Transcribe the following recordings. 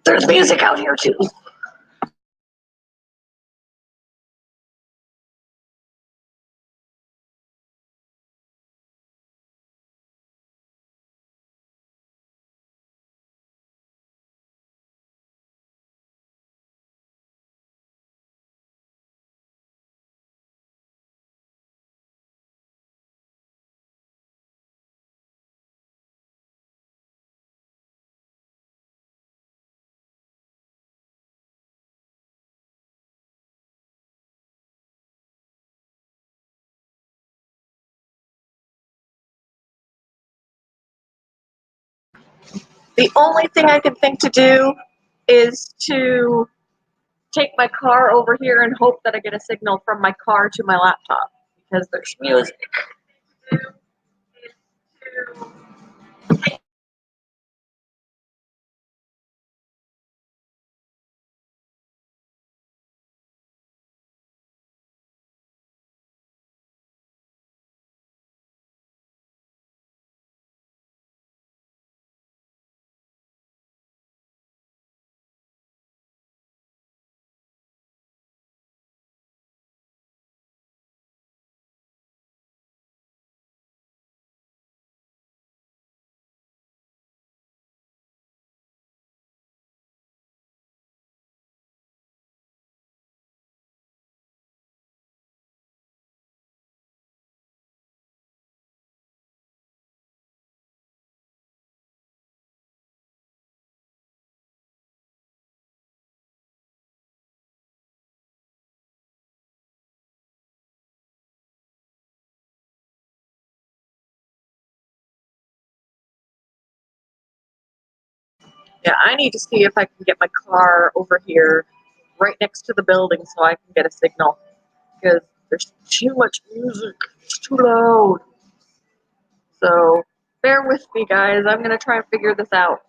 There's music out here too. The only thing I can think to do is to take my car over here and hope that I get a signal from my car to my laptop because there's music. Yeah, I need to see if I can get my car over here right next to the building so I can get a signal because there's too much music. It's too loud. So bear with me, guys. I'm going to try and figure this out.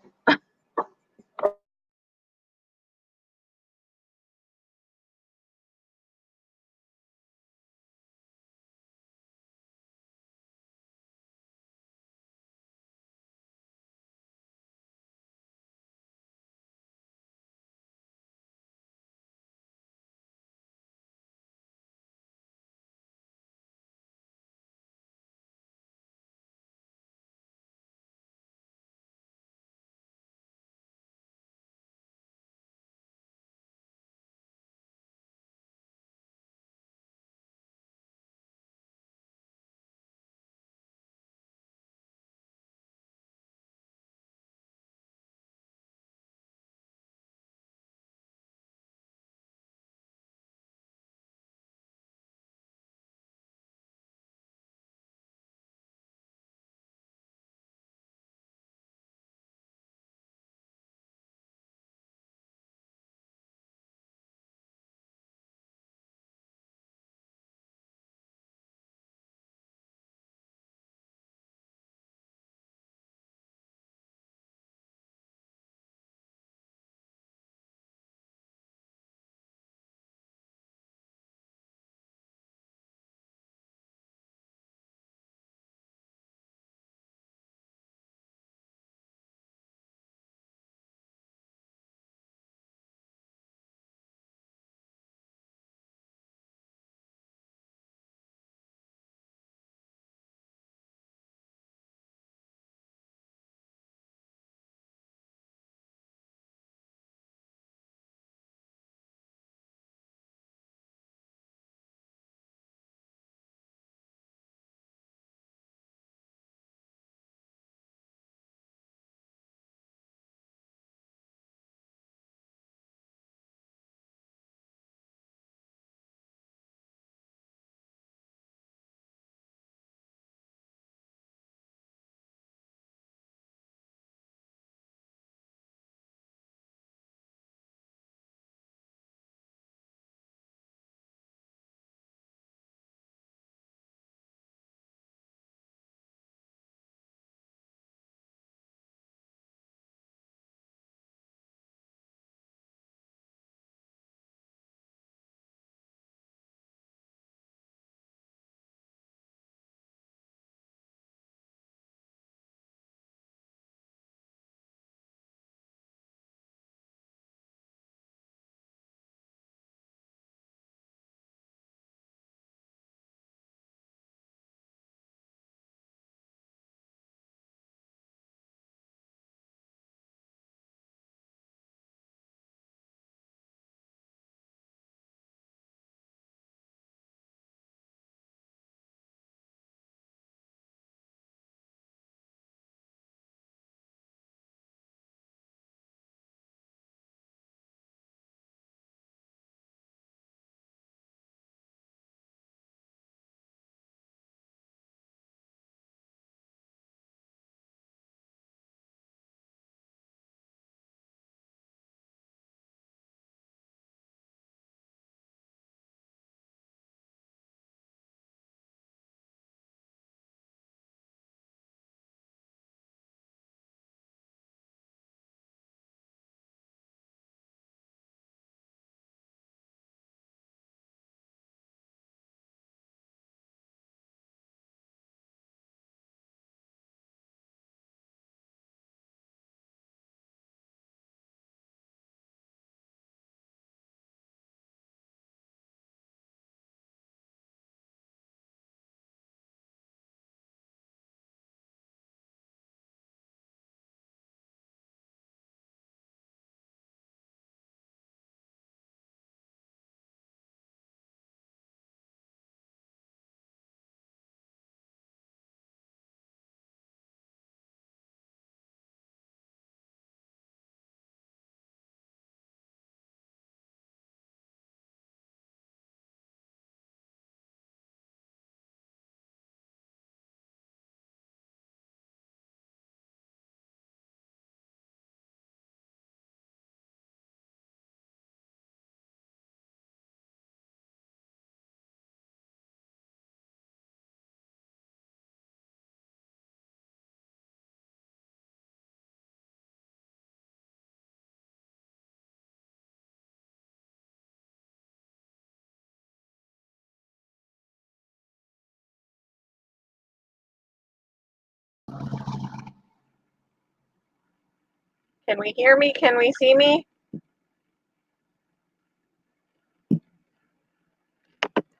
Can we hear me? Can we see me?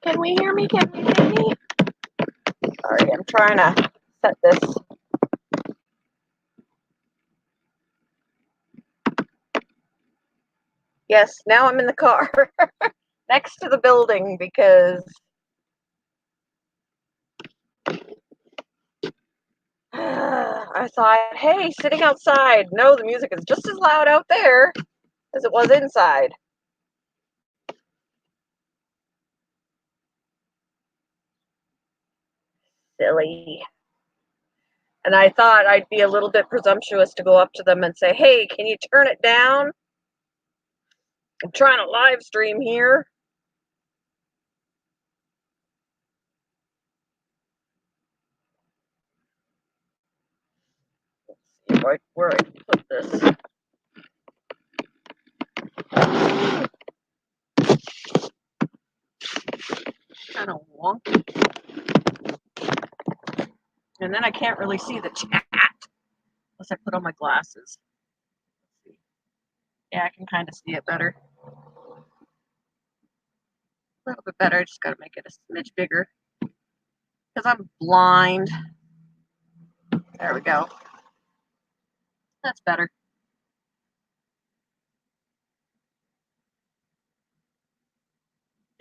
Can we hear me? Can we see me? Sorry, I'm trying to set this. Yes, now I'm in the car next to the building because I thought, hey, sitting outside. No, the music is just as loud out there as it was inside. Silly. And I thought I'd be a little bit presumptuous to go up to them and say, hey, can you turn it down? I'm trying to live stream here. Let's see where I put this. Kind of wonky. And then I can't really see the chat unless I put on my glasses. Let's see. Yeah, I can kind of see it better. A little bit better. I just got to make it a smidge bigger because I'm blind. There we go. That's better.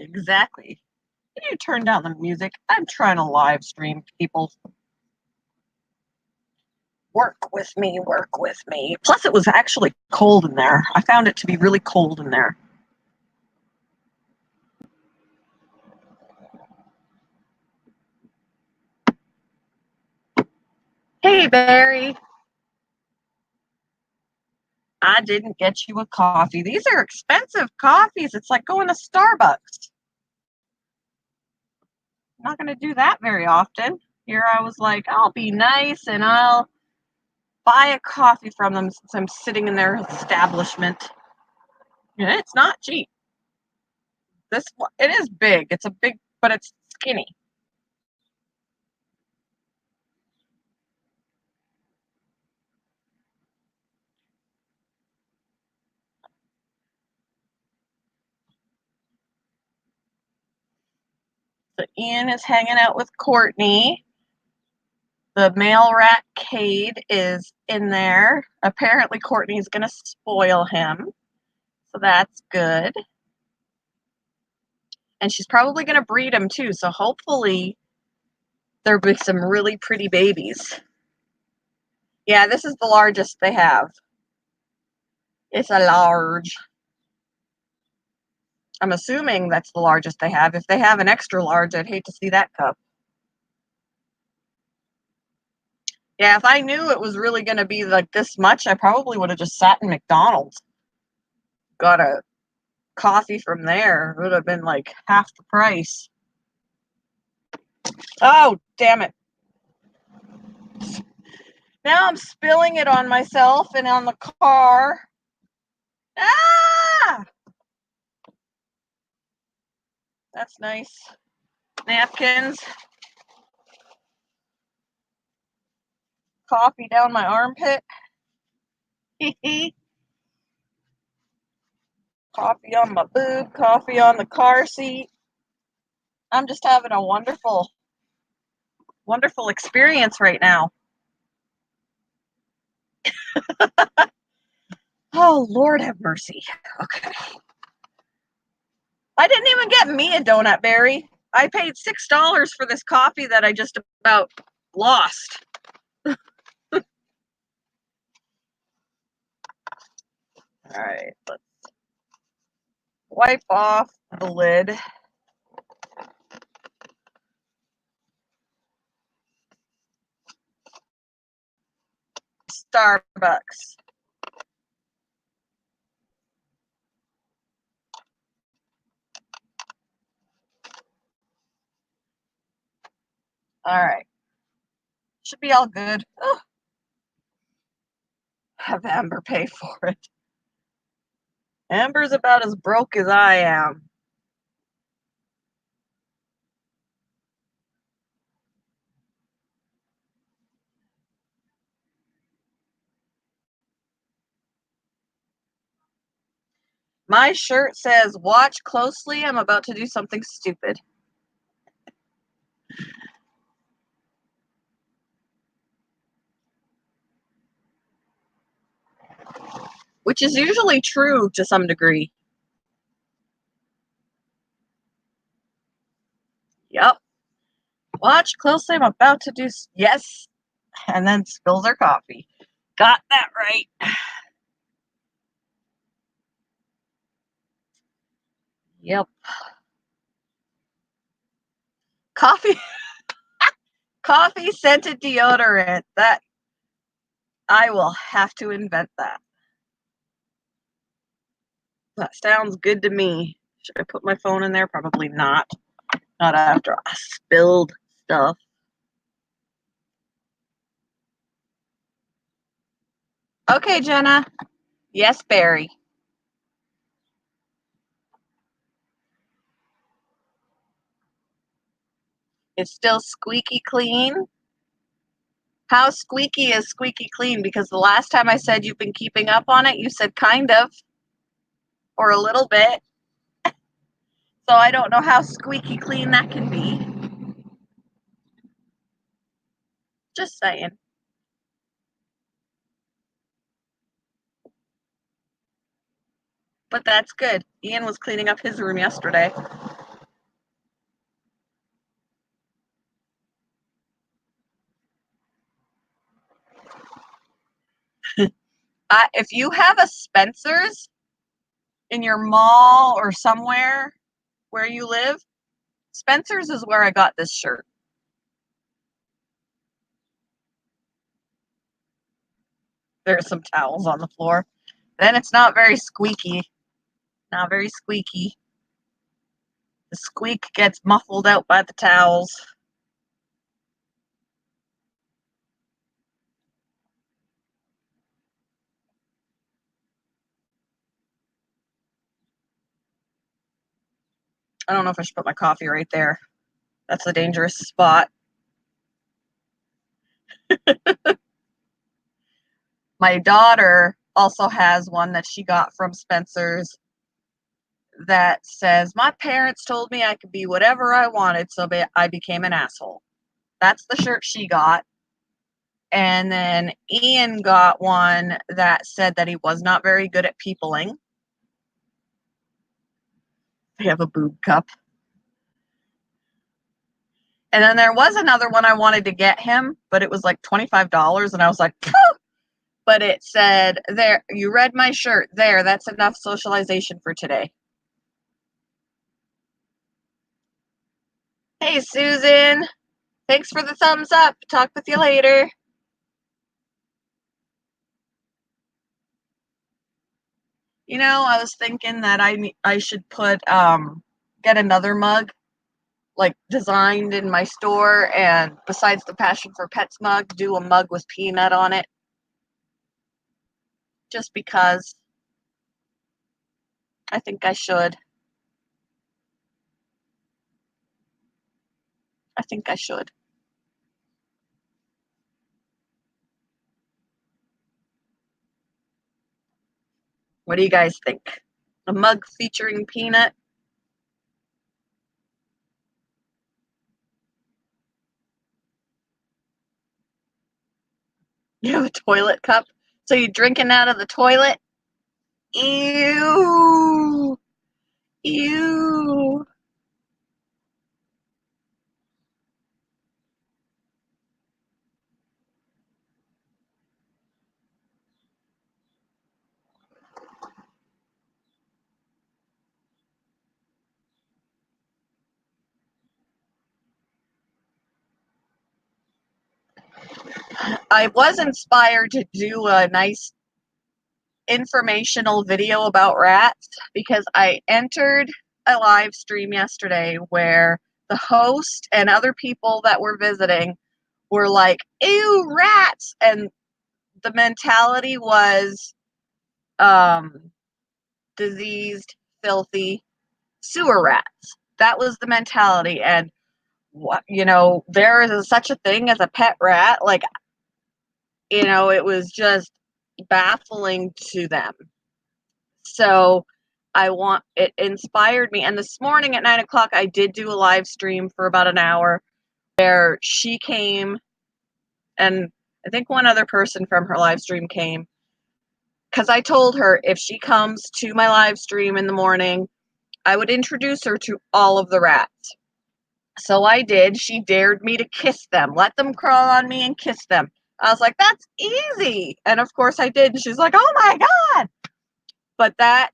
Exactly. Can you turn down the music? I'm trying to live stream, people. Work with me, work with me. Plus, it was actually cold in there. I found it to be really cold in there. Hey, Barry. I didn't get you a coffee. These are expensive coffees. It's like going to Starbucks. I'm not going to do that very often. Here I was like, I'll be nice and I'll buy a coffee from them since I'm sitting in their establishment. Yeah, it's not cheap. It is big. It's a big, but it's skinny. So Ian is hanging out with Courtney. The male rat Cade is in there. Apparently Courtney's going to spoil him. So that's good. And she's probably going to breed him too. So hopefully there'll be some really pretty babies. Yeah, this is the largest they have. It's a large. I'm assuming that's the largest they have. If they have an extra large, I'd hate to see that cup. Yeah, if I knew it was really going to be like this much, I probably would have just sat in McDonald's. Got a coffee from there. It would have been like half the price. Oh, damn it. Now I'm spilling it on myself and on the car. Ah! That's nice. Napkins. Coffee down my armpit. Coffee on my boob. Coffee on the car seat. I'm just having a wonderful, wonderful experience right now. Oh, Lord have mercy. Okay. I didn't even get me a donut, Barry. I paid $6 for this coffee that I just about lost. All right, let's wipe off the lid. Starbucks. All right. Should be all good. Oh, have Amber pay for it. Amber's about as broke as I am. My shirt says, "Watch closely, I'm about to do something stupid." Which is usually true to some degree. Yep. Watch closely, I'm about to do... Yes! And then spills her coffee. Got that right. Yep. Coffee... Coffee scented deodorant. That... I will have to invent that. That sounds good to me. Should I put my phone in there? Probably not. Not after I spilled stuff. Okay, Jenna. Yes, Barry. It's still squeaky clean. How squeaky is squeaky clean? Because the last time I said you've been keeping up on it, you said kind of, or a little bit. So I don't know how squeaky clean that can be. Just saying. But that's good. Ian was cleaning up his room yesterday. If you have a Spencer's in your mall or somewhere where you live, Spencer's is where I got this shirt. There's some towels on the floor. Then it's not very squeaky. Not very squeaky. The squeak gets muffled out by the towels. I don't know if I should put my coffee right there. That's a dangerous spot. My daughter also has one that she got from Spencer's that says, "My parents told me I could be whatever I wanted, so I became an asshole." That's the shirt she got. And then Ian got one that said that he was not very good at peopling. I have a boob cup. And then there was another one I wanted to get him, but it was like $25, and I was like, phew! But it said, "There, you read my shirt. There, that's enough socialization for today." Hey, Susan. Thanks for the thumbs up. Talk with you later. You know, I was thinking that I should get another mug, like designed in my store, and besides the Passion for Pets mug, do a mug with peanut on it. Just because I think I should. I think I should. What do you guys think? A mug featuring peanut? You have a toilet cup? So you're drinking out of the toilet? Ew. Ew. I was inspired to do a nice informational video about rats because I entered a live stream yesterday where the host and other people that were visiting were like, "Ew, rats!" And the mentality was diseased, filthy sewer rats. That was the mentality. And what, there is such a thing as a pet rat. Like, it was just baffling to them. So it inspired me. And this morning at 9 o'clock, I did do a live stream for about an hour where she came, and I think one other person from her live stream came, because I told her if she comes to my live stream in the morning, I would introduce her to all of the rats. So I did. She dared me to kiss them, let them crawl on me and kiss them. I was like, that's easy. And of course I did. And she's like, oh my God. But that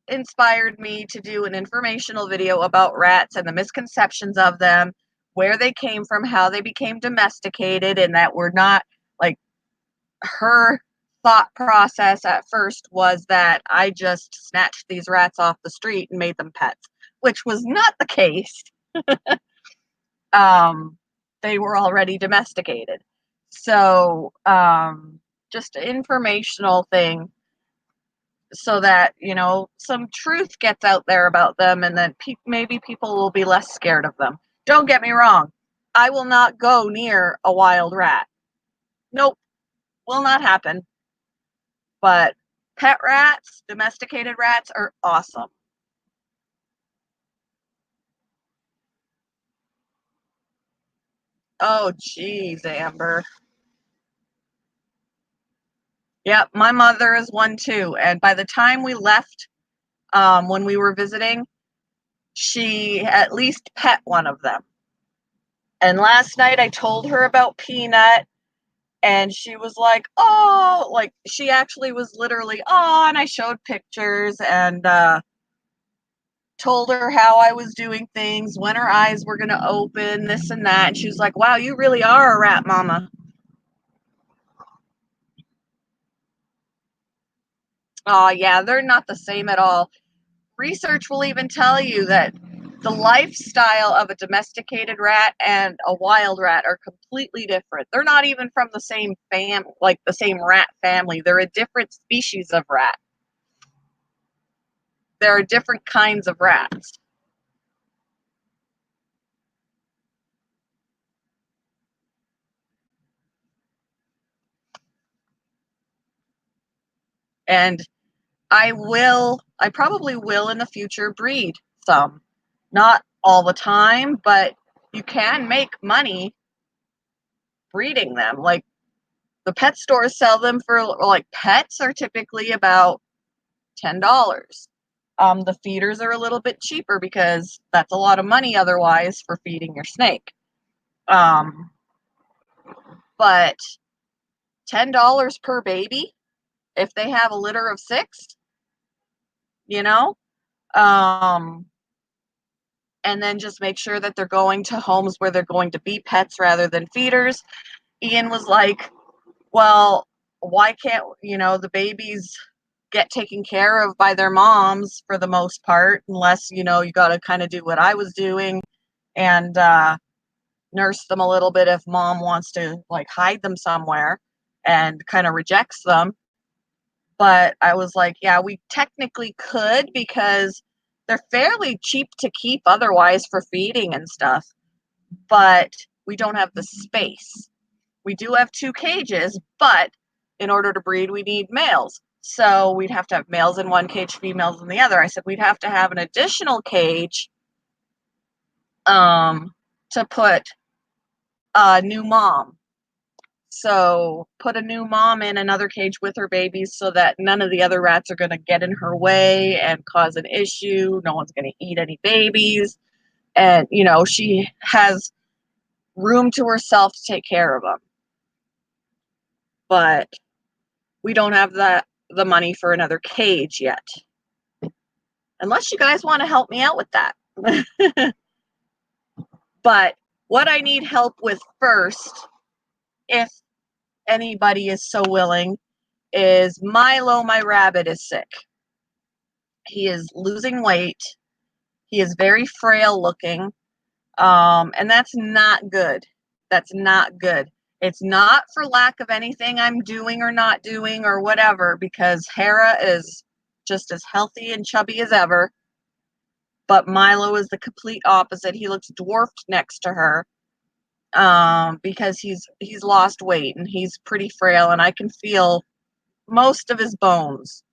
inspired me to do an informational video about rats and the misconceptions of them, where they came from, how they became domesticated, and that we're not, like, her thought process at first was that I just snatched these rats off the street and made them pets, which was not the case. They were already domesticated. So, just an informational thing so that, some truth gets out there about them, and then maybe people will be less scared of them. Don't get me wrong. I will not go near a wild rat. Nope, will not happen. But pet rats, domesticated rats are awesome. Oh, geez, Amber. Yep, my mother is one too. And by the time we left, when we were visiting, she at least pet one of them. And last night I told her about Peanut, and she was like, oh, like she actually was literally, oh, and I showed pictures and told her how I was doing things, when her eyes were going to open, this and that. And she was like, wow, you really are a rat mama. Oh, yeah, they're not the same at all. Research will even tell you that the lifestyle of a domesticated rat and a wild rat are completely different. They're not even from the same like the same rat family. They're a different species of rat. There are different kinds of rats. And I probably will in the future breed some. Not all the time, but you can make money breeding them. Like, the pet stores sell them for, like, pets are typically about $10. The feeders are a little bit cheaper because that's a lot of money otherwise for feeding your snake. But $10 per baby if they have a litter of 6, you know? Um, and then just make sure that they're going to homes where they're going to be pets rather than feeders. Ian was like, well, why can't, the babies get taken care of by their moms for the most part, unless, you got to kind of do what I was doing and nurse them a little bit if mom wants to, like, hide them somewhere and kind of rejects them. But I was like, yeah, we technically could, because they're fairly cheap to keep otherwise for feeding and stuff, but we don't have the space. We do have 2 cages, but in order to breed, we need males. So we'd have to have males in one cage, females in the other. I said we'd have to have an additional cage to put a new mom. So put a new mom in another cage with her babies so that none of the other rats are going to get in her way and cause an issue. No one's going to eat any babies. And, she has room to herself to take care of them. But we don't have the money for another cage yet. Unless you guys want to help me out with that. But what I need help with first, if anybody is so willing, is Milo, my rabbit, is sick. He is losing weight. He is very frail looking. And that's not good. That's not good. It's not for lack of anything I'm doing or not doing or whatever, because Hera is just as healthy and chubby as ever. But Milo is the complete opposite. He looks dwarfed next to her, because he's lost weight and he's pretty frail, and I can feel most of his bones.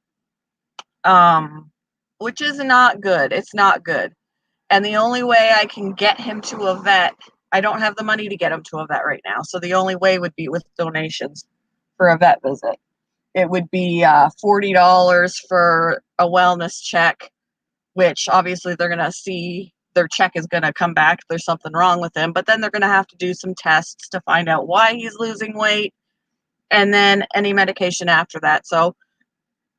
which is not good. It's not good. And the only way I can get him to a vet, I don't have the money to get him to a vet right now. So the only way would be with donations for a vet visit. It would be $40 for a wellness check, which obviously they're going to see their check is going to come back if there's something wrong with him. But then they're going to have to do some tests to find out why he's losing weight, and then any medication after that. So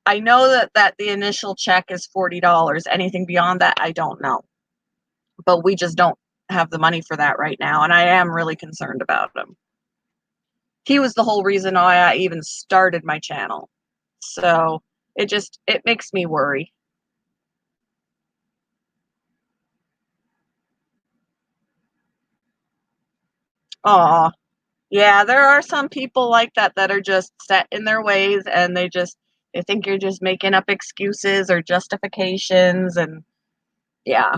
I know that the initial check is $40. Anything beyond that, I don't know. But we just don't have the money for that right now, and I am really concerned about him. He was the whole reason why I even started my channel. So it makes me worry. Aw. Yeah, there are some people like that are just set in their ways, and they think you're just making up excuses or justifications, and yeah.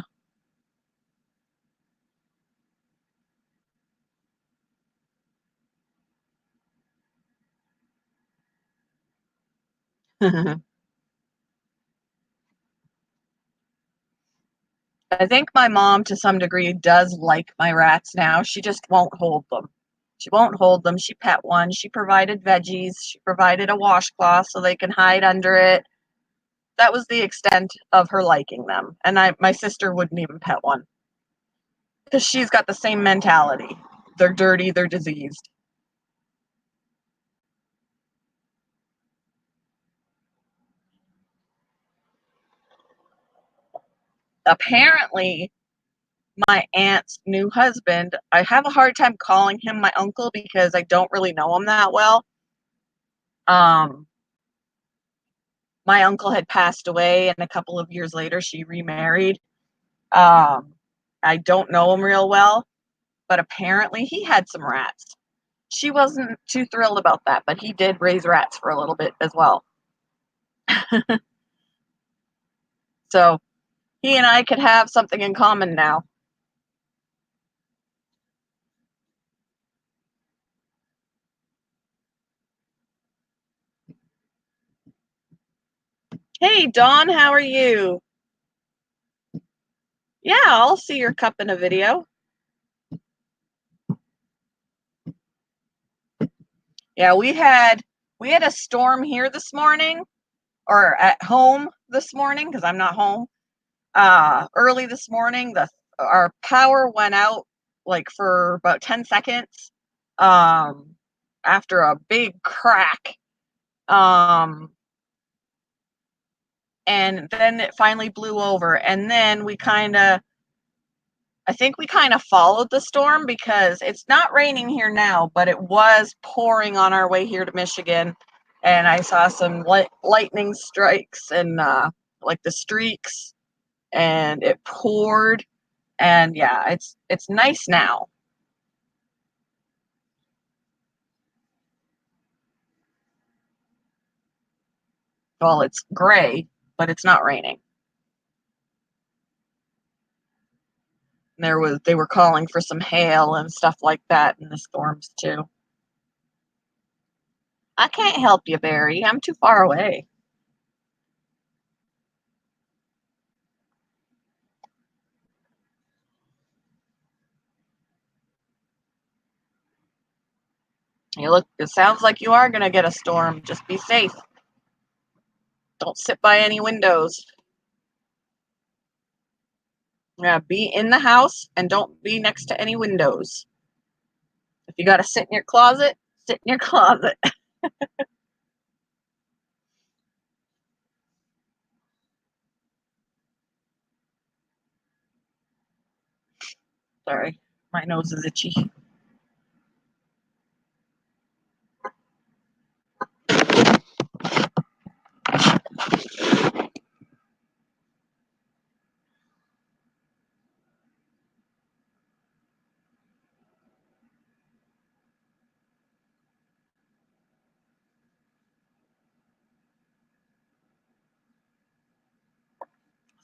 I think my mom, to some degree, does like my rats now. She just won't hold them. She won't hold them. She pet one. She provided veggies. She provided a washcloth so they can hide under it. That was the extent of her liking them. And my sister wouldn't even pet one because she's got the same mentality. They're dirty. They're diseased. Apparently, my aunt's new husband, I have a hard time calling him my uncle because I don't really know him that well. Um, my uncle had passed away, and a couple of years later, she remarried. Um, I don't know him real well, but apparently he had some rats. She wasn't too thrilled about that, but he did raise rats for a little bit as well. So he and I could have something in common now. Hey, Dawn, how are you? Yeah, I'll see your cup in a video. Yeah, we had a storm here this morning, or at home this morning because I'm not home. Early this morning, the our power went out like for about 10 seconds. Um, after a big crack. Um, and then it finally blew over, and then I think we kind of followed the storm because it's not raining here now, but it was pouring on our way here to Michigan. And I saw some lightning strikes and like the streaks, and it poured. And yeah, it's nice now. Well, it's gray, but it's not raining. And they were calling for some hail and stuff like that in the storms too. I can't help you, Barry. I'm too far away. It sounds like you are gonna get a storm. Just be safe. Don't sit by any windows. Yeah, be in the house and don't be next to any windows. If you gotta sit in your closet, sit in your closet. Sorry, my nose is itchy.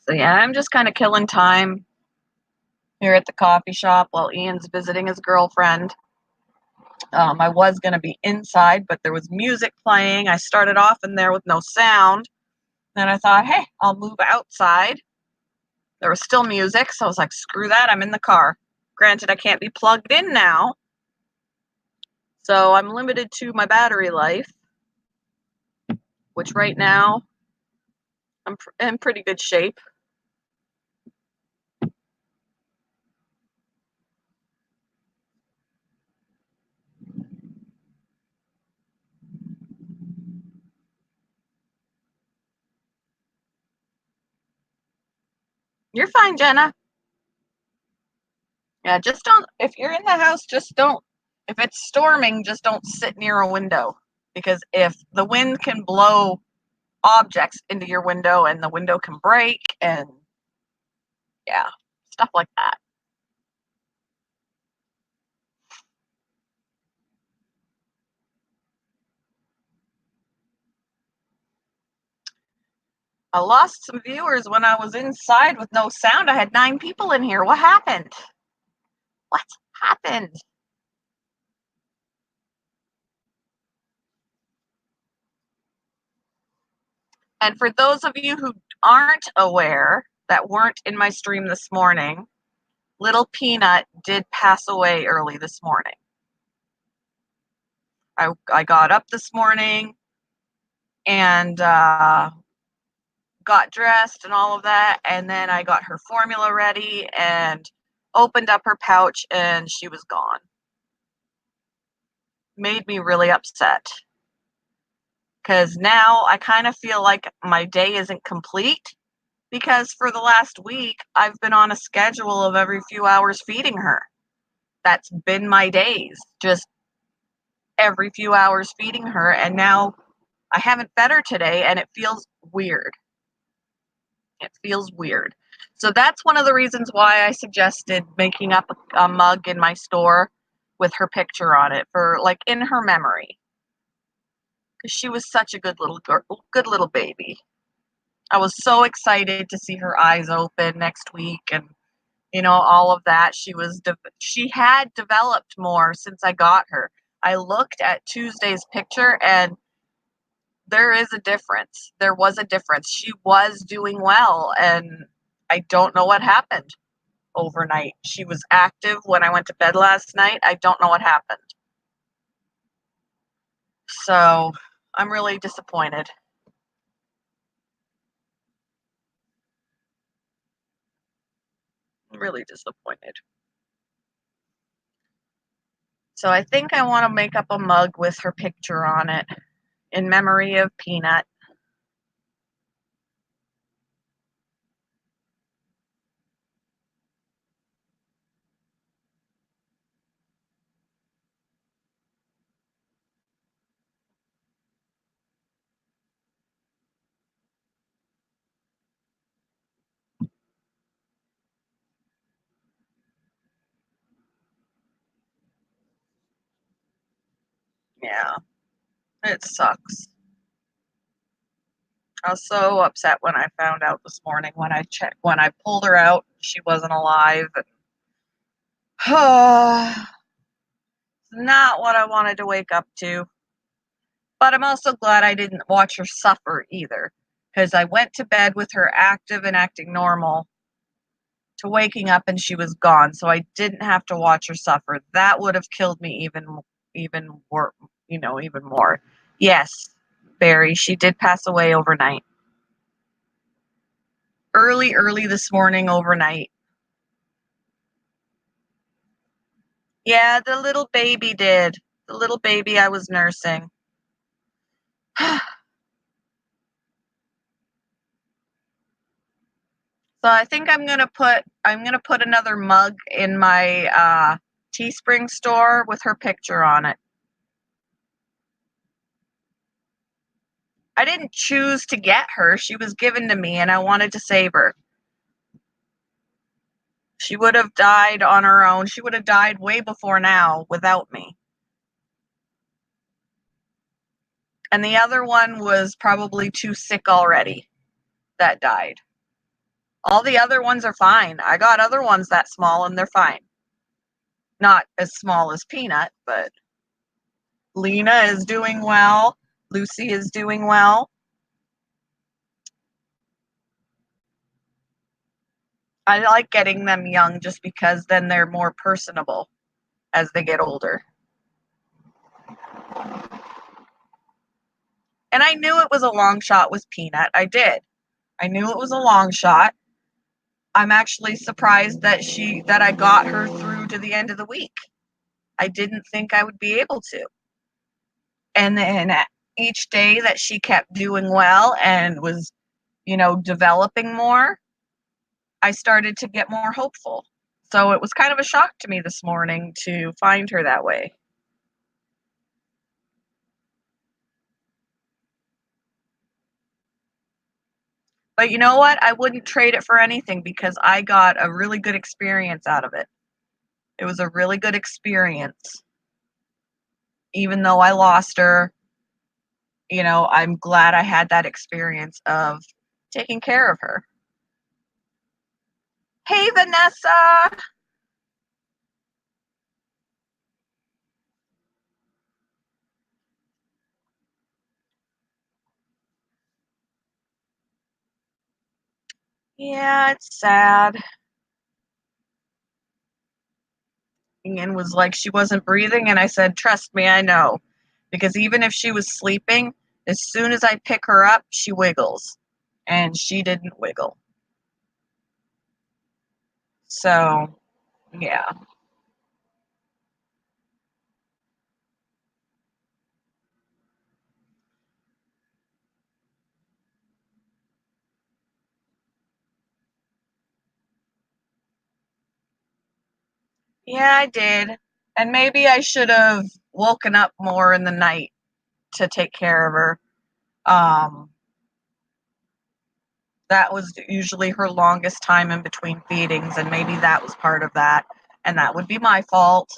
So yeah, I'm just kind of killing time here at the coffee shop while Ian's visiting his girlfriend. I was gonna be inside, but there was music playing. I started off in there with no sound, Then I thought, hey, I'll move outside. There was still music, so I was like, screw that, I'm in the car. Granted, I can't be plugged in now, so I'm limited to my battery life, which right now I'm in pretty good shape. You're fine, Jenna. Yeah, just don't, if you're in the house, just don't, if it's storming, just don't sit near a window. Because if the wind can blow objects into your window and the window can break and yeah, stuff like that. I lost some viewers when I was inside with no sound. I had 9 people in here. What happened? What happened? And for those of you who aren't aware, that weren't in my stream this morning, Little Peanut did pass away early this morning. I got up this morning and got dressed and all of that, and then I got her formula ready and opened up her pouch and she was gone. Made me really upset. Because now I kind of feel like my day isn't complete because for the last week I've been on a schedule of every few hours feeding her. That's been my days, just every few hours feeding her, and now I haven't fed her today and it feels weird. It feels weird. So that's one of the reasons why I suggested making up a mug in my store with her picture on it for like in her memory. Because she was such a good little girl, good little baby. I was so excited to see her eyes open next week and all of that. She had developed more since I got her. I looked at Tuesday's picture and there is a difference. There was a difference. She was doing well and I don't know what happened overnight. She was active when I went to bed last night. I don't know what happened. So, I'm really disappointed. Really disappointed. So I think I want to make up a mug with her picture on it in memory of Peanut. Yeah, it sucks. I was so upset when I found out this morning when I pulled her out, she wasn't alive. Not what I wanted to wake up to. But I'm also glad I didn't watch her suffer either, because I went to bed with her active and acting normal to waking up and she was gone, so I didn't have to watch her suffer. That would have killed me even more, even more. Yes, Barry, she did pass away overnight. Early this morning overnight. Yeah, the little baby did. The little baby I was nursing. So I think I'm gonna put another mug in my Teespring store with her picture on it. I didn't choose to get her. She was given to me and I wanted to save her. She would have died on her own. She would have died way before now without me. And the other one was probably too sick already that died. All the other ones are fine. I got other ones that small and they're fine. Not as small as Peanut, but Lena is doing well. Lucy is doing well. I like getting them young just because then they're more personable as they get older. And I knew it was a long shot with Peanut. I did. I knew it was a long shot. I'm actually surprised that I got her through to the end of the week. I didn't think I would be able to. And then each day that she kept doing well and was, developing more, I started to get more hopeful. So it was kind of a shock to me this morning to find her that way. But you know what? I wouldn't trade it for anything because I got a really good experience out of it. It was a really good experience. Even though I lost her, I'm glad I had that experience of taking care of her. Hey, Vanessa! Yeah, it's sad. And was like she wasn't breathing, and I said, trust me, I know. Because even if she was sleeping, as soon as I pick her up, she wiggles. And she didn't wiggle. So, yeah. Yeah, I did. And maybe I should have woken up more in the night to take care of her. Um, that was usually her longest time in between feedings, and maybe that was part of that. And that would be my fault.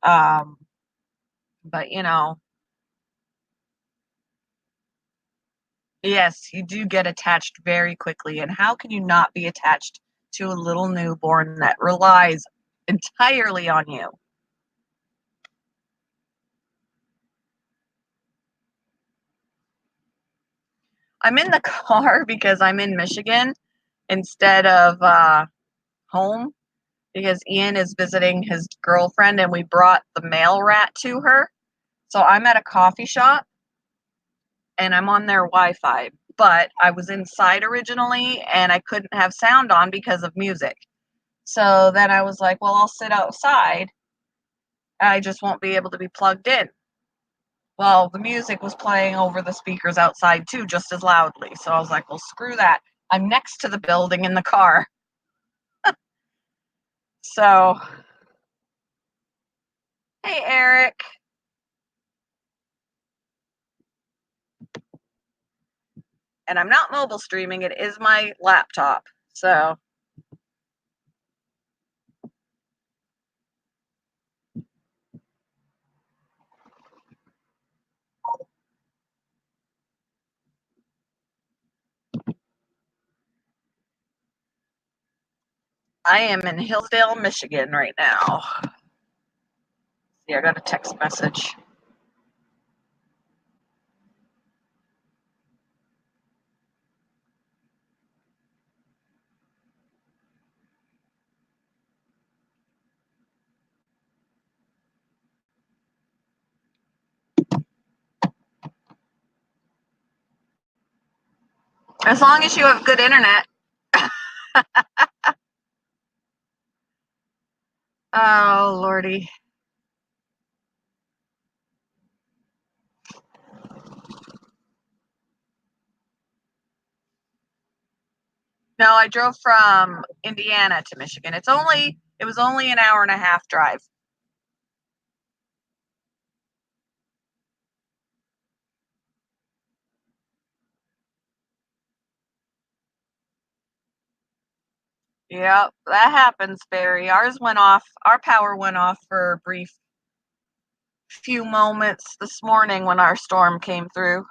Um, but yes, you do get attached very quickly. And how can you not be attached to a little newborn that relies entirely on you? I'm in the car because I'm in Michigan instead of home because Ian is visiting his girlfriend and we brought the male rat to her. So I'm at a coffee shop and I'm on their Wi-Fi, but I was inside originally and I couldn't have sound on because of music. So then I was like, well, I'll sit outside. I just won't be able to be plugged in. Well, the music was playing over the speakers outside too, just as loudly. So I was like, well, screw that. I'm next to the building in the car. So, hey, Eric. And I'm not mobile streaming, it is my laptop. So, I am in Hillsdale, Michigan right now. See, I got a text message. As long as you have good internet. Oh, Lordy. No, I drove from Indiana to Michigan. It was only an hour and a half drive. Yep, that happens, Barry. Our power went off for a brief few moments this morning when our storm came through.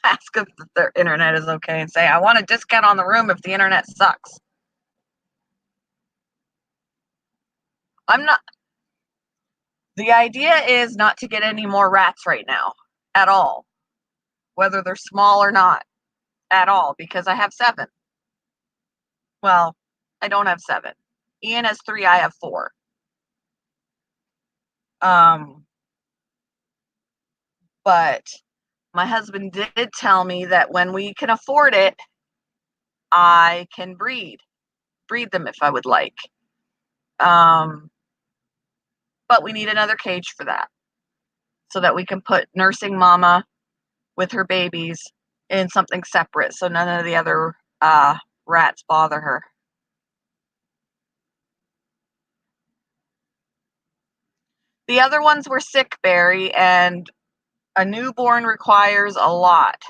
Ask if their internet is okay and say, I want a discount on the room if the internet sucks. I'm not. The idea is not to get any more rats right now at all, whether they're small or not at all, because I have 7. Well, I don't have 7. Ian has 3, I have 4. But my husband did tell me that when we can afford it, I can breed them if I would like. But we need another cage for that, so that we can put nursing mama with her babies in something separate, so none of the other rats bother her. The other ones were sick, Barry, and a newborn requires a lot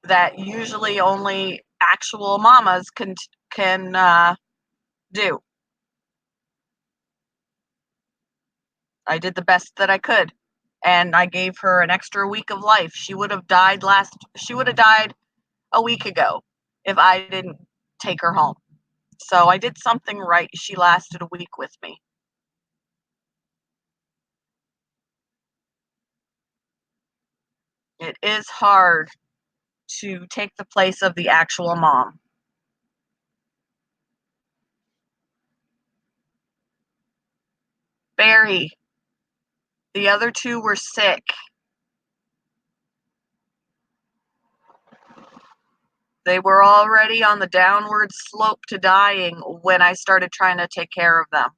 that usually only actual mamas can do. I did the best that I could, and I gave her an extra week of life. She would have died a week ago if I didn't take her home. So I did something right. She lasted a week with me. It is hard to take the place of the actual mom. Barry, the other 2 were sick. They were already on the downward slope to dying when I started trying to take care of them.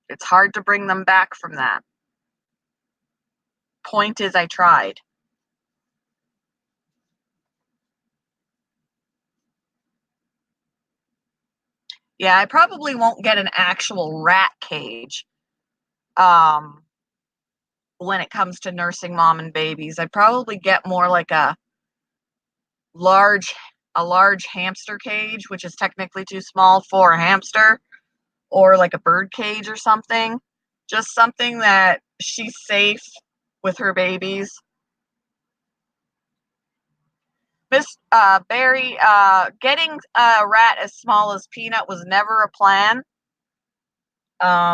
It's hard to bring them back from that. Point is, I tried. Yeah, I probably won't get an actual rat cage when it comes to nursing mom and babies. I'd probably get more like a large hamster cage, which is technically too small for a hamster, or like a bird cage or something. Just something that she's safe with her babies. Miss Barry, getting a rat as small as Peanut was never a plan.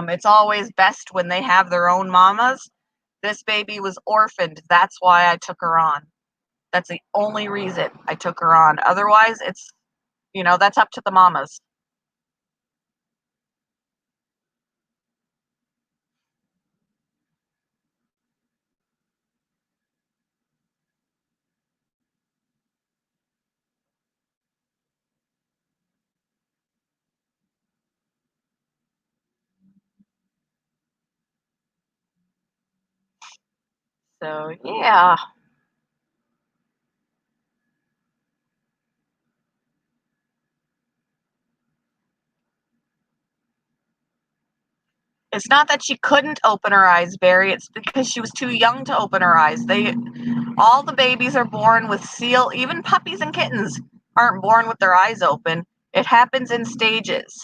It's always best when they have their own mamas. This baby was orphaned. That's why I took her on. That's the only reason I took her on. Otherwise, it's, that's up to the mamas. So, yeah. It's not that she couldn't open her eyes, Barry. It's because she was too young to open her eyes. All the babies are born with even puppies and kittens aren't born with their eyes open. It happens in stages.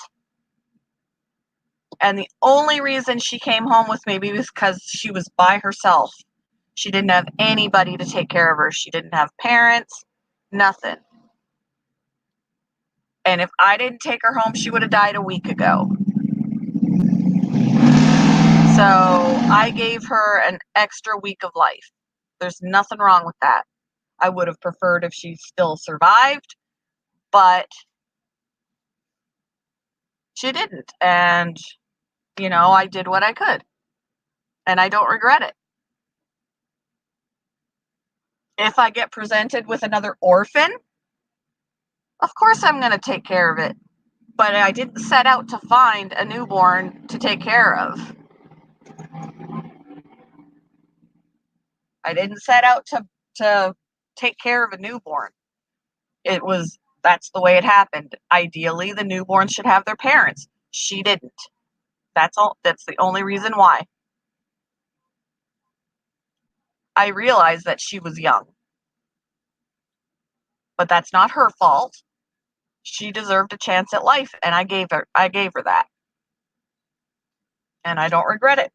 And the only reason she came home with me was because she was by herself. She didn't have anybody to take care of her. She didn't have parents, nothing. And if I didn't take her home, she would have died a week ago. So I gave her an extra week of life. There's nothing wrong with that. I would have preferred if she still survived, but she didn't. And, I did what I could. And I don't regret it. If I get presented with another orphan, of course I'm going to take care of it. But I didn't set out to find a newborn to take care of. I didn't set out to take care of a newborn. That's the way it happened. Ideally, the newborn should have their parents. She didn't. That's all. That's the only reason why. I realized that she was young, but that's not her fault. She deserved a chance at life, and I gave her that. And I don't regret it.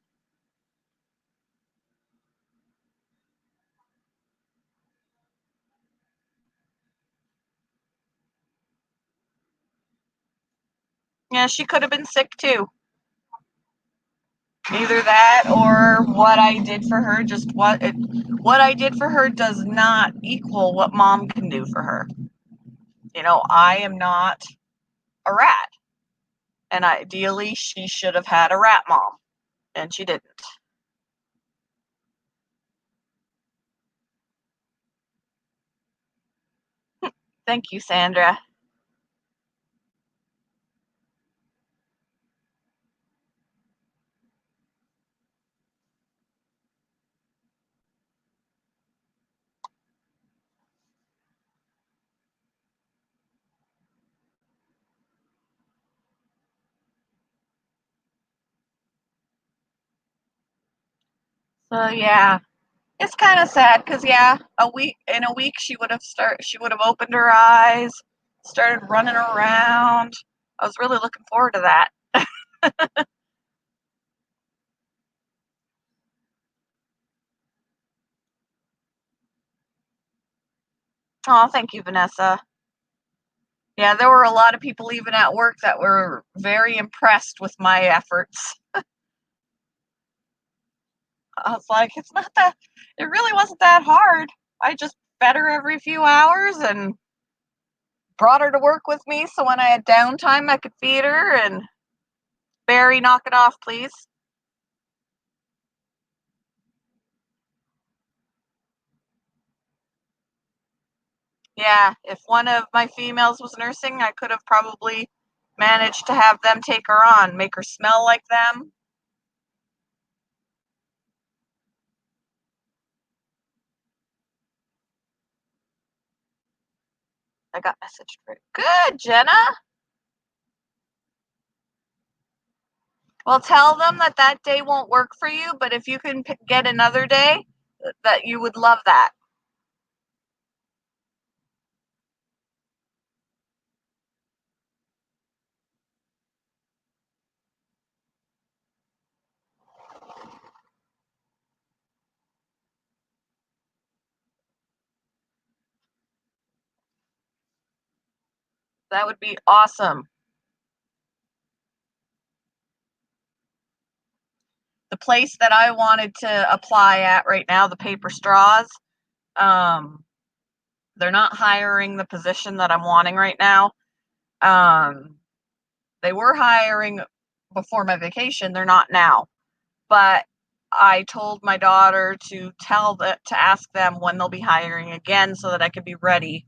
Yeah, she could have been sick too. Either that or what I did for her, just what I did for her does not equal what mom can do for her. I am not a rat. And ideally, she should have had a rat mom, and she didn't. Thank you, Sandra. So yeah, it's kind of sad because yeah, a week she would have opened her eyes, started running around. I was really looking forward to that. Oh, thank you, Vanessa. Yeah, there were a lot of people even at work that were very impressed with my efforts. I was like, it really wasn't that hard. I just fed her every few hours and brought her to work with me so when I had downtime I could feed her. And Barry, knock it off, please. Yeah, if one of my females was nursing, I could have probably managed to have them take her on, make her smell like them. I got messaged for it. Good, Jenna. Well, tell them that that day won't work for you, but if you can get another day, that you would love that. That would be awesome. The place that I wanted to apply at right now, the paper straws, um, they're not hiring the position that I'm wanting right now. Um, they were hiring before my vacation. They're not now. But I told my daughter to ask them when they'll be hiring again so that I could be ready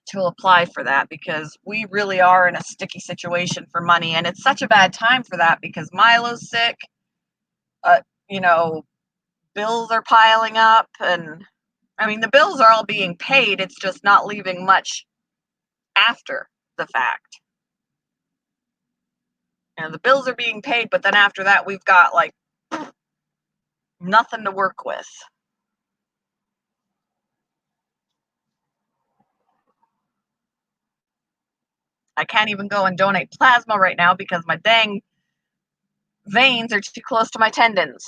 to apply for that because we really are in a sticky situation for money and it's such a bad time for that because Milo's sick. Uh, you know, bills are piling up and I mean the bills are all being paid. It's just not leaving much after the fact. The bills are being paid, but then after that we've got like nothing to work with. I can't even go and donate plasma right now because my dang veins are too close to my tendons.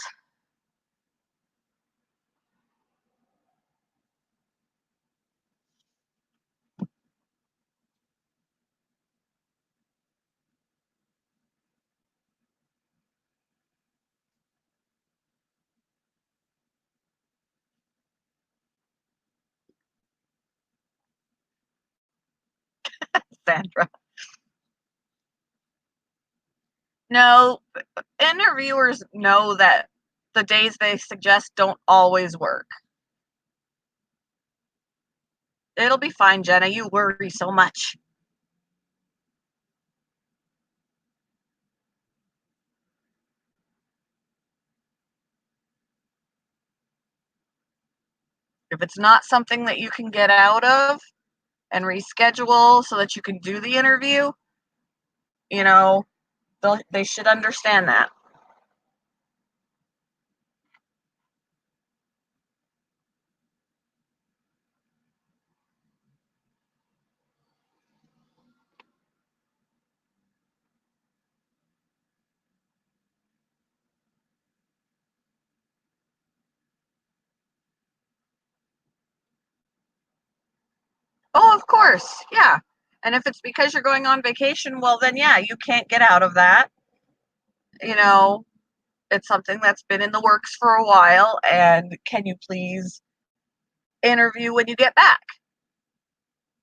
Sandra. No, interviewers know that the days they suggest don't always work. It'll be fine, Jenna. You worry so much. If it's not something that you can get out of and reschedule so that you can do the interview, you know, they should understand that. Oh, of course. Yeah. And if it's because you're going on vacation, well, then yeah, you can't get out of that. You know, it's something that's been in the works for a while, and can you please interview when you get back?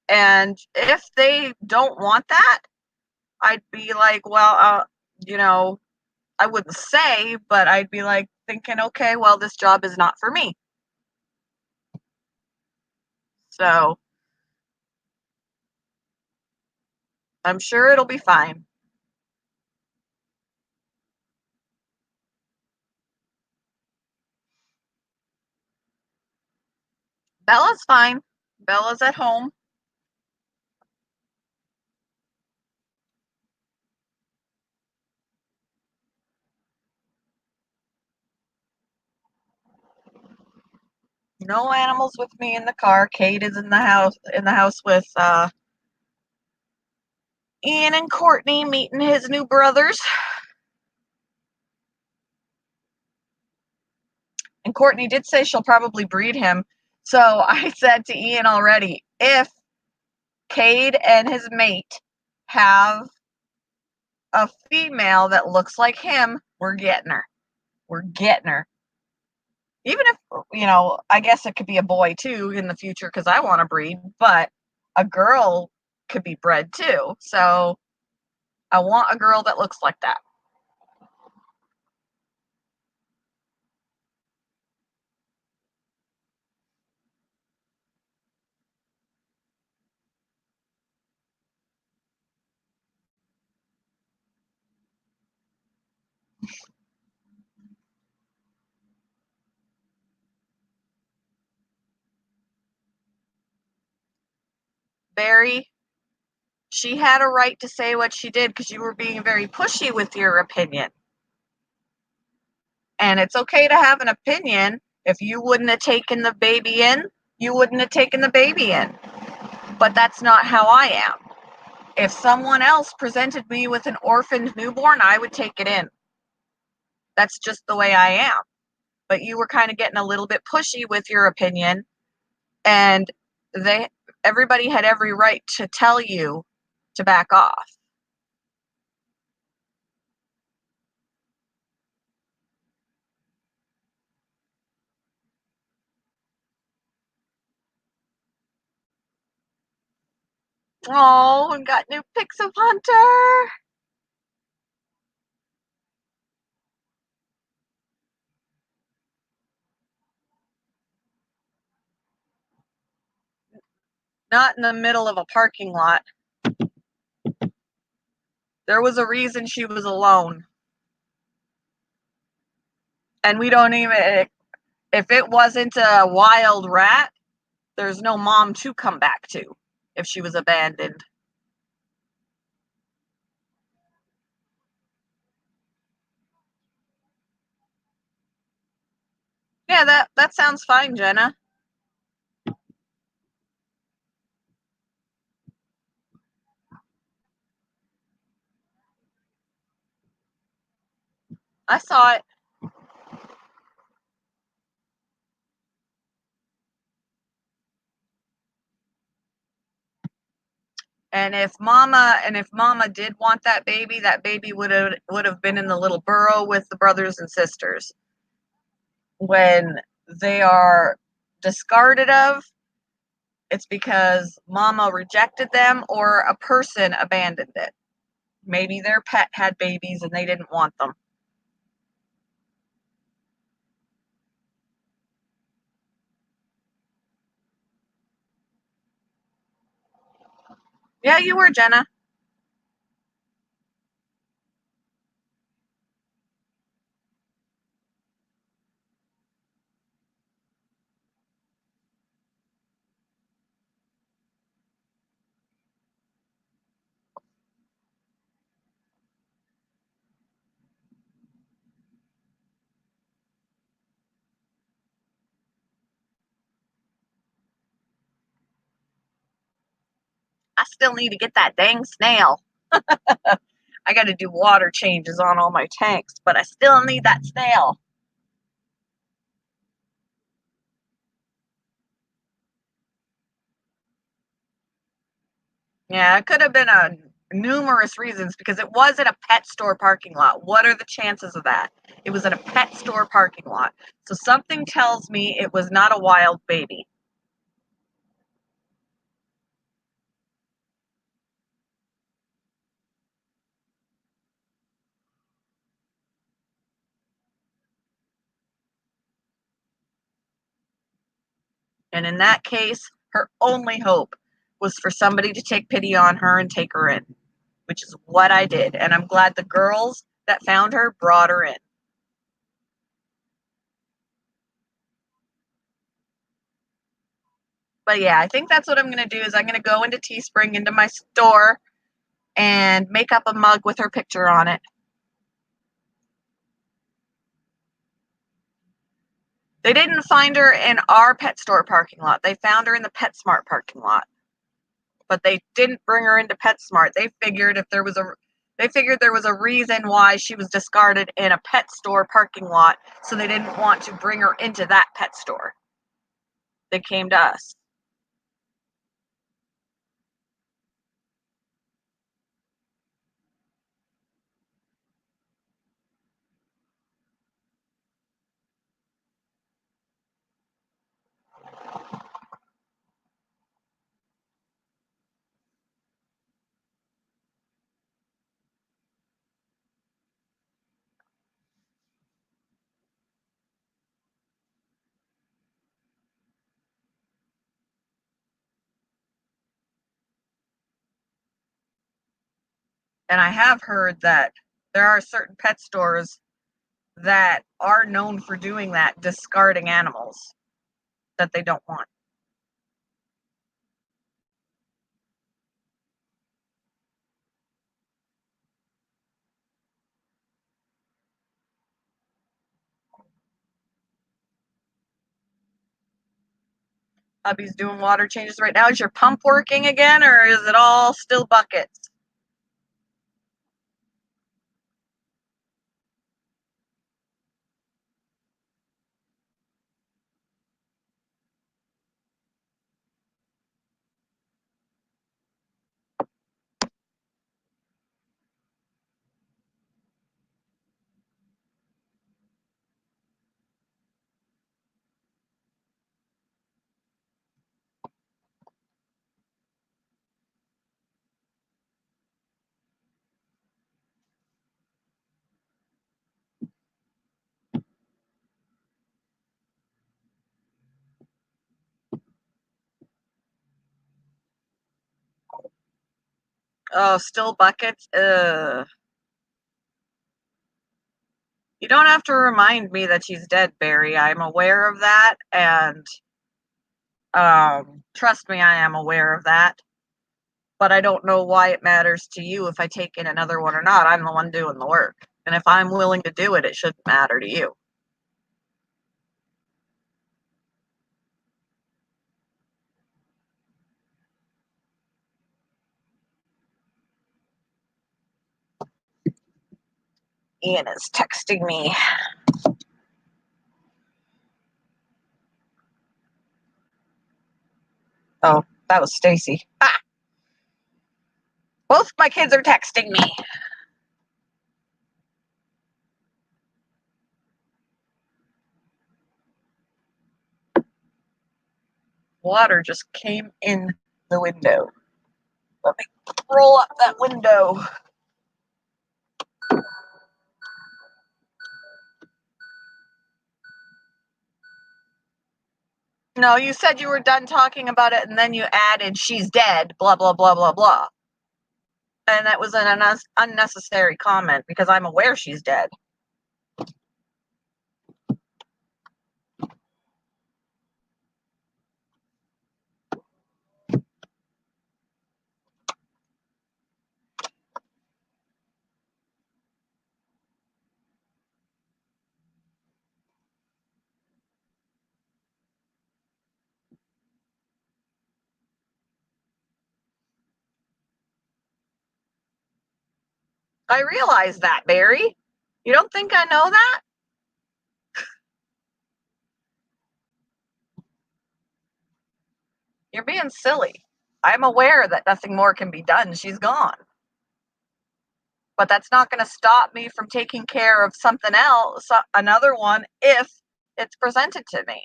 And if they don't want that, I'd be like, well, you know, I wouldn't say, but I'd be like thinking, okay, well, this job is not for me. So I'm sure it'll be fine. Bella's fine. Bella's at home. No animals with me in the car. Kate is in the house with Ian and Courtney meeting his new brothers. And Courtney did say she'll probably breed him. So I said to Ian already, if Cade and his mate have a female that looks like him, we're getting her. We're getting her. Even if, I guess it could be a boy too in the future because I want to breed, but a girl could be bred too. So I want a girl that looks like that. Barry, she had a right to say what she did because you were being very pushy with your opinion. And it's okay to have an opinion. If you wouldn't have taken the baby in, you wouldn't have taken the baby in. But that's not how I am. If someone else presented me with an orphaned newborn, I would take it in. That's just the way I am. But you were kind of getting a little bit pushy with your opinion, and everybody had every right to tell you to back off. Oh, we got new pics of Hunter. Not in the middle of a parking lot. There was a reason she was alone. And we don't even, if it wasn't a wild rat, there's no mom to come back to if she was abandoned. Yeah, that sounds fine, Jenna. I saw it. And if mama did want that baby would have been in the little burrow with the brothers and sisters. When they are discarded of, it's because mama rejected them or a person abandoned it. Maybe their pet had babies and they didn't want them. Yeah, you were, Jenna. I still need to get that dang snail. I got to do water changes on all my tanks, but I still need that snail. Yeah, it could have been a numerous reasons because it was in a pet store parking lot. What are the chances of that? It was in a pet store parking lot. So something tells me it was not a wild baby. And in that case, her only hope was for somebody to take pity on her and take her in, which is what I did. And I'm glad the girls that found her brought her in. But yeah, I think that's what I'm going to do is I'm going to go into Teespring, into my store, and make up a mug with her picture on it. They didn't find her in our pet store parking lot. They found her in the PetSmart parking lot. But they didn't bring her into PetSmart. They figured there was a reason why she was discarded in a pet store parking lot, so they didn't want to bring her into that pet store. They came to us. And I have heard that there are certain pet stores that are known for doing that, discarding animals that they don't want. Hubby's doing water changes right now. Is your pump working again, or is it all still buckets? Oh, still buckets? Ugh. You don't have to remind me that she's dead, Barry. I'm aware of that, and trust me, I am aware of that. But I don't know why it matters to you if I take in another one or not. I'm the one doing the work. And if I'm willing to do it, it shouldn't matter to you. Ian is texting me. Oh, that was Stacy. Ah, both my kids are texting me. Water just came in the window. Let me roll up that window. No, you said you were done talking about it, and then you added, she's dead, blah, blah, blah, blah, blah. And that was an unnecessary comment because I'm aware she's dead. I realize that, Barry. You don't think I know that? You're being silly. I'm aware that nothing more can be done. She's gone. But that's not going to stop me from taking care of something else, another one, if it's presented to me.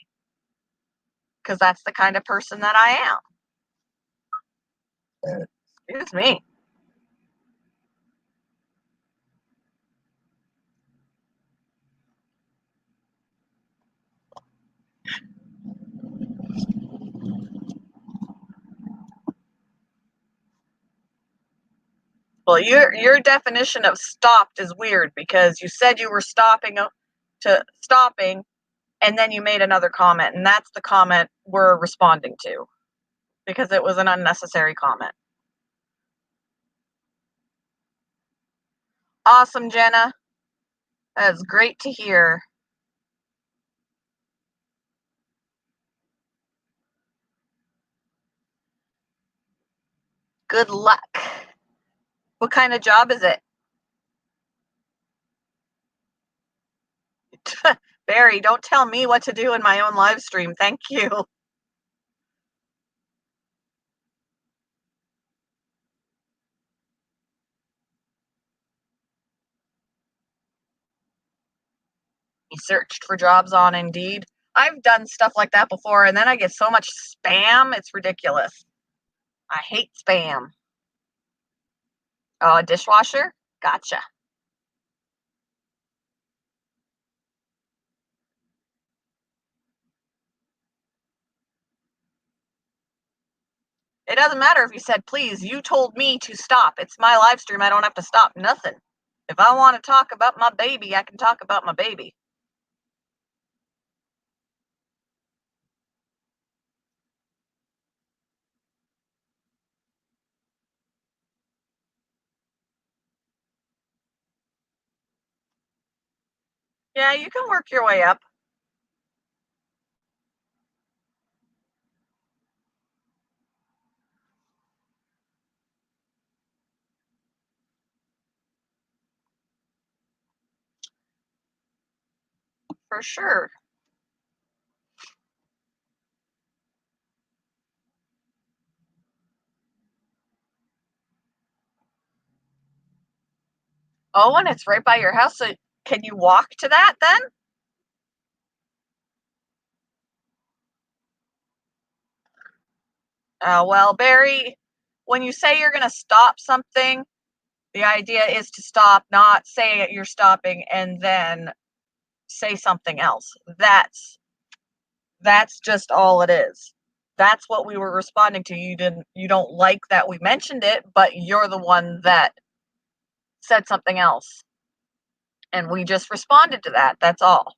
Because that's the kind of person that I am. Excuse me. Well, your definition of stopped is weird because you said you were stopping to stopping, and then you made another comment, and that's the comment we're responding to because it was an unnecessary comment. Awesome, Jenna. That's great to hear. Good luck. What kind of job is it? Barry, don't tell me what to do in my own live stream. Thank you. He searched for jobs on Indeed. I've done stuff like that before, and then I get so much spam. It's ridiculous. I hate spam. Oh, a dishwasher? Gotcha. It doesn't matter if you said, please, you told me to stop. It's my live stream. I don't have to stop nothing. If I want to talk about my baby, I can talk about my baby. Yeah, you can work your way up. For sure. Oh, and it's right by your house. So can you walk to that then? Well, Barry, when you say you're going to stop something, the idea is to stop, not say you're stopping and then say something else. That's just all it is. That's what we were responding to. You don't like that we mentioned it, but you're the one that said something else. And we just responded to that. That's all.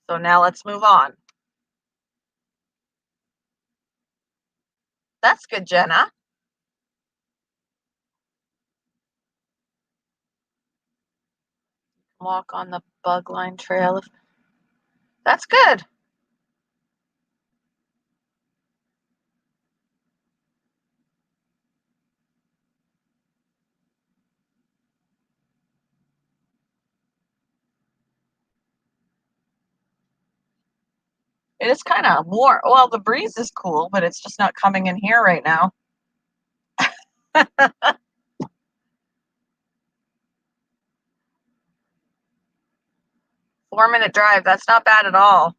So now let's move on. That's good, Jenna. Walk on the bug line trail. That's good. It is kind of warm. Well, the breeze is cool, but it's just not coming in here right now. 4-minute drive. That's not bad at all.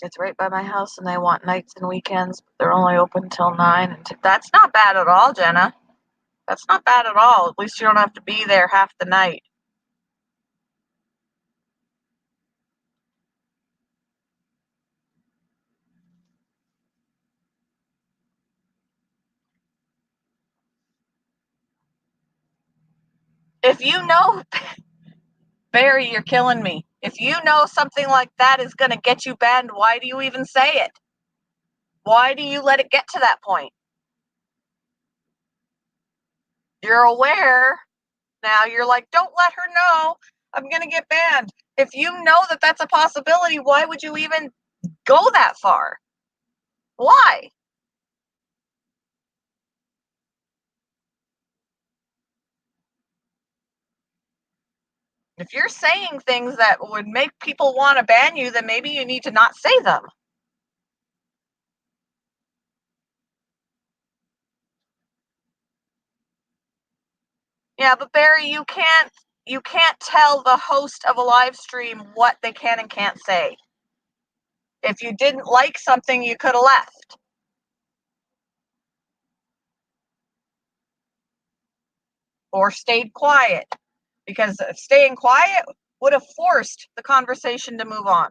It's right by my house, and they want nights and weekends, but they're only open till 9. And that's not bad at all, Jenna. That's not bad at all. At least you don't have to be there half the night. If you know, Barry, you're killing me. If you know something like that is going to get you banned, why do you even say it? Why do you let it get to that point? You're aware. Now you're like, don't let her know I'm going to get banned. If you know that that's a possibility, why would you even go that far? Why? If you're saying things that would make people want to ban you, then maybe you need to not say them. Yeah, but Barry, you can't tell the host of a live stream what they can and can't say. If you didn't like something, you could have left. Or stayed quiet. Because staying quiet would have forced the conversation to move on.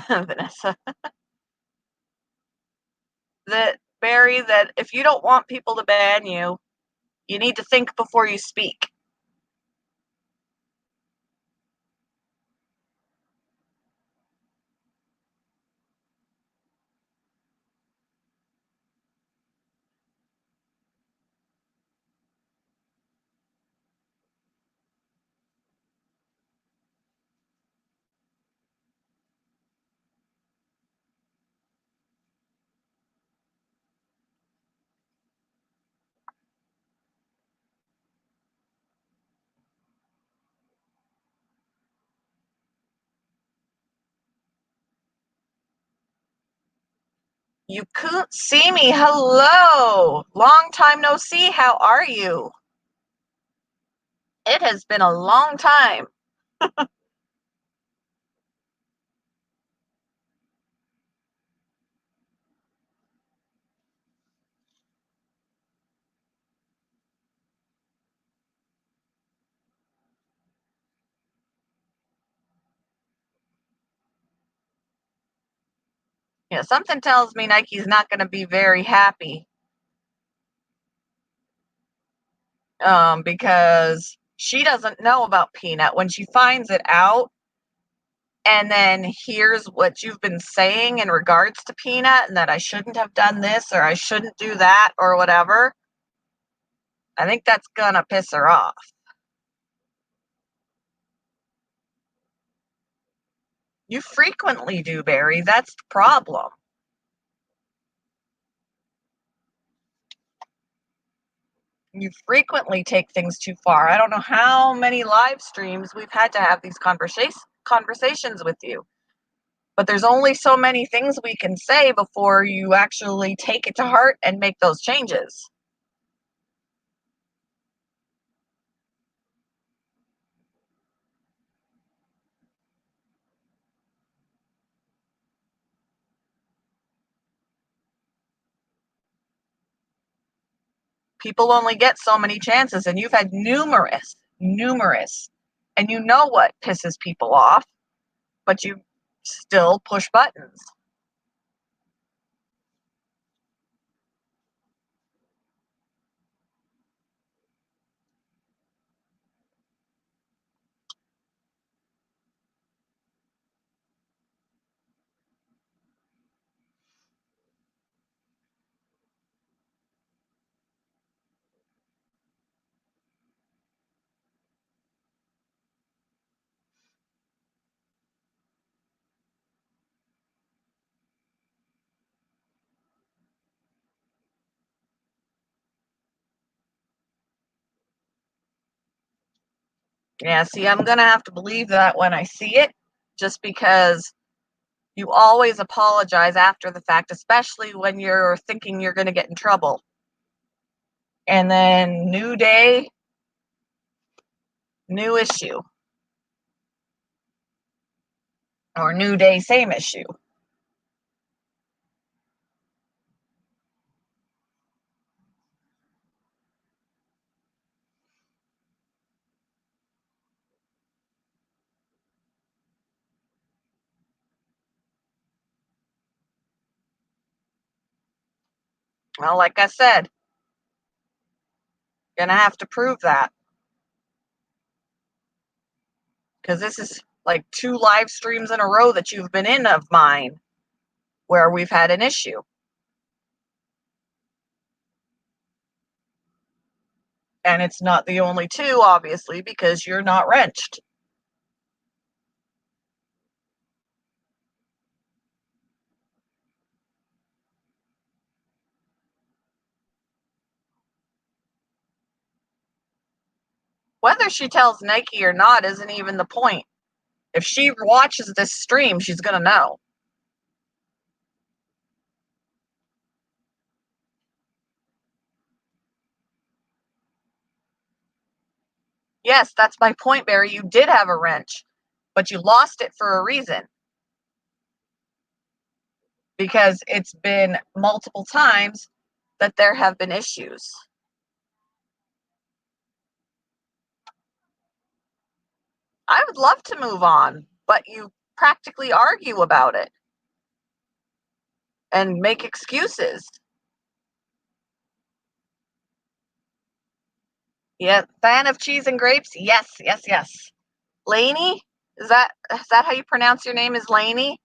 Vanessa. That, Barry, that if you don't want people to ban you, you need to think before you speak. You couldn't see me. Hello. Long time no see. How are you? It has been a long time. Yeah, something tells me Nike's not going to be very happy. Because she doesn't know about Peanut. When she finds it out and then hears what you've been saying in regards to Peanut and that I shouldn't have done this or I shouldn't do that or whatever, I think that's going to piss her off. You frequently do, Barry. That's the problem. You frequently take things too far. I don't know how many live streams we've had to have these conversations with you. But there's only so many things we can say before you actually take it to heart and make those changes. People only get so many chances, and you've had numerous, and you know what pisses people off, but you still push buttons. Yeah, see, I'm going to have to believe that when I see it, just because you always apologize after the fact, especially when you're thinking you're going to get in trouble. And then new day, new issue. Or new day, same issue. Well, like I said, gonna have to prove that. Because this is like 2 live streams in a row that you've been in of mine where we've had an issue. And it's not the only 2, obviously, because you're not wrenched. Whether she tells Nike or not isn't even the point. If she watches this stream, she's gonna know. Yes, that's my point, Barry. You did have a wrench, but you lost it for a reason. Because it's been multiple times that there have been issues. I would love to move on, but you practically argue about it and make excuses. Yeah, fan of cheese and grapes? Yes, yes, yes. Lainey? Is that how you pronounce your name? Is Lainey?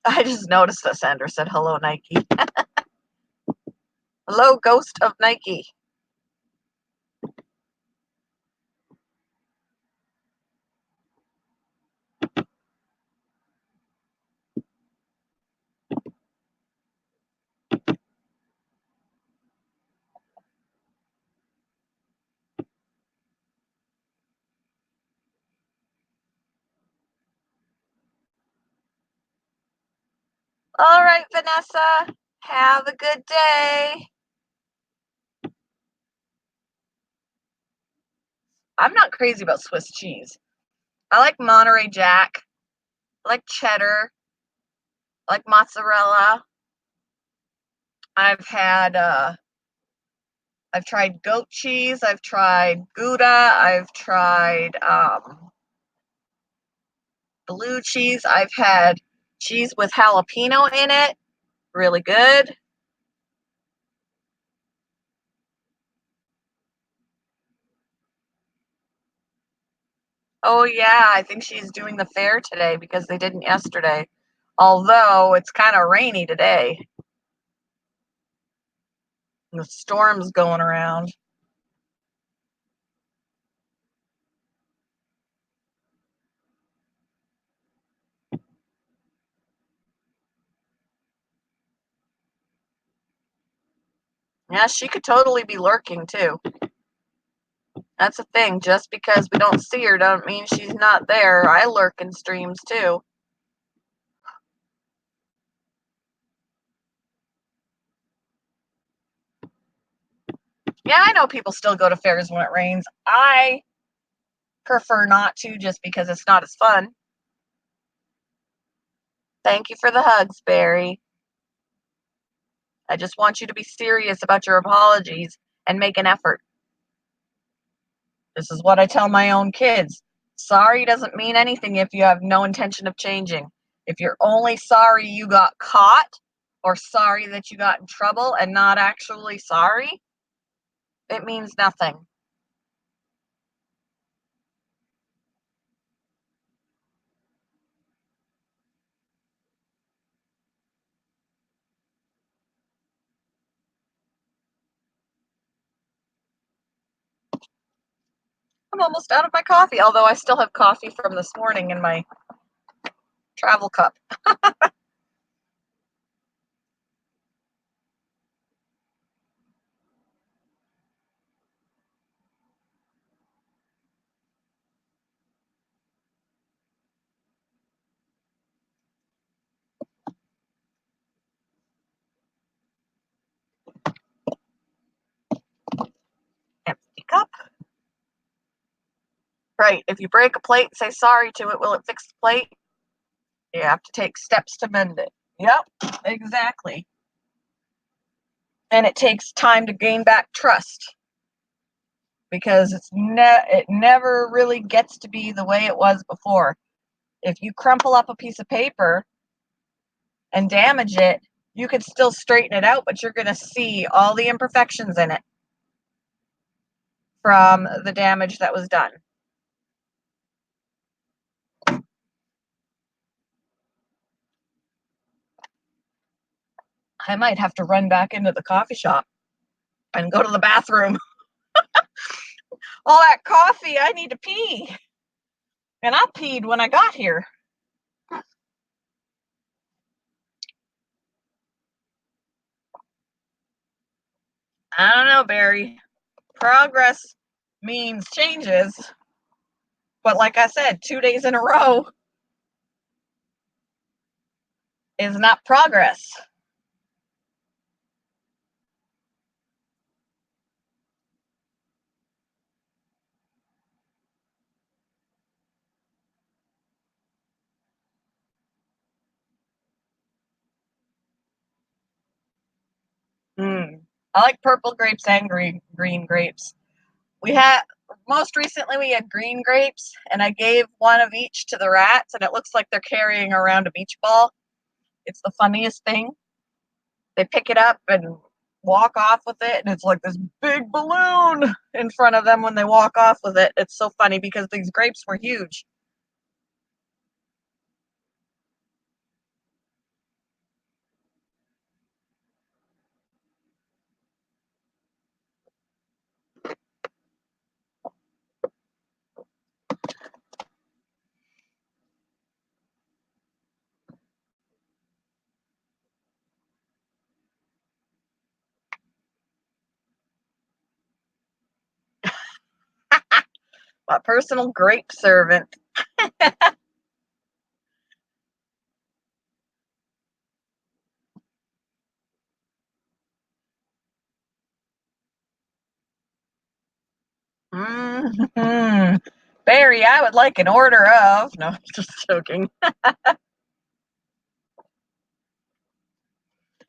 I just noticed that Sandra said hello, Nike. Hello, ghost of Nike. All right, Vanessa. Have a good day. I'm not crazy about Swiss cheese. I like Monterey Jack. I like cheddar. I like mozzarella. I've had I've tried goat cheese, I've tried Gouda, I've tried blue cheese, I've had cheese with jalapeno in it, really good. Oh yeah, I think she's doing the fair today because they didn't yesterday. Although it's kind of rainy today. And the storm's going around. Yeah, she could totally be lurking too. That's the thing. Just because we don't see her don't mean she's not there. I lurk in streams too. Yeah, I know people still go to fairs when it rains. I prefer not to just because it's not as fun. Thank you for the hugs, Barry. I just want you to be serious about your apologies and make an effort. This is what I tell my own kids. Sorry doesn't mean anything if you have no intention of changing. If you're only sorry you got caught, or sorry that you got in trouble and not actually sorry, it means nothing. I'm almost out of my coffee, although I still have coffee from this morning in my travel cup. Empty cup. Right, if you break a plate, say sorry to it. Will it fix the plate? You have to take steps to mend it. Yep, exactly. And it takes time to gain back trust because it never really gets to be the way it was before. If you crumple up a piece of paper and damage it, you could still straighten it out, but you're going to see all the imperfections in it from the damage that was done. I might have to run back into the coffee shop and go to the bathroom. All that coffee, I need to pee. And I peed when I got here. I don't know, Barry. Progress means changes. But like I said, 2 days in a row is not progress. I like purple grapes and green grapes. Most recently we had green grapes, and I gave one of each to the rats, and it looks like they're carrying around a beach ball. It's the funniest thing. They pick it up and walk off with it, and it's like this big balloon in front of them when they walk off with it. It's so funny because these grapes were huge. My personal grape servant. Mm-hmm. Barry, I would like an order of. No, just joking. I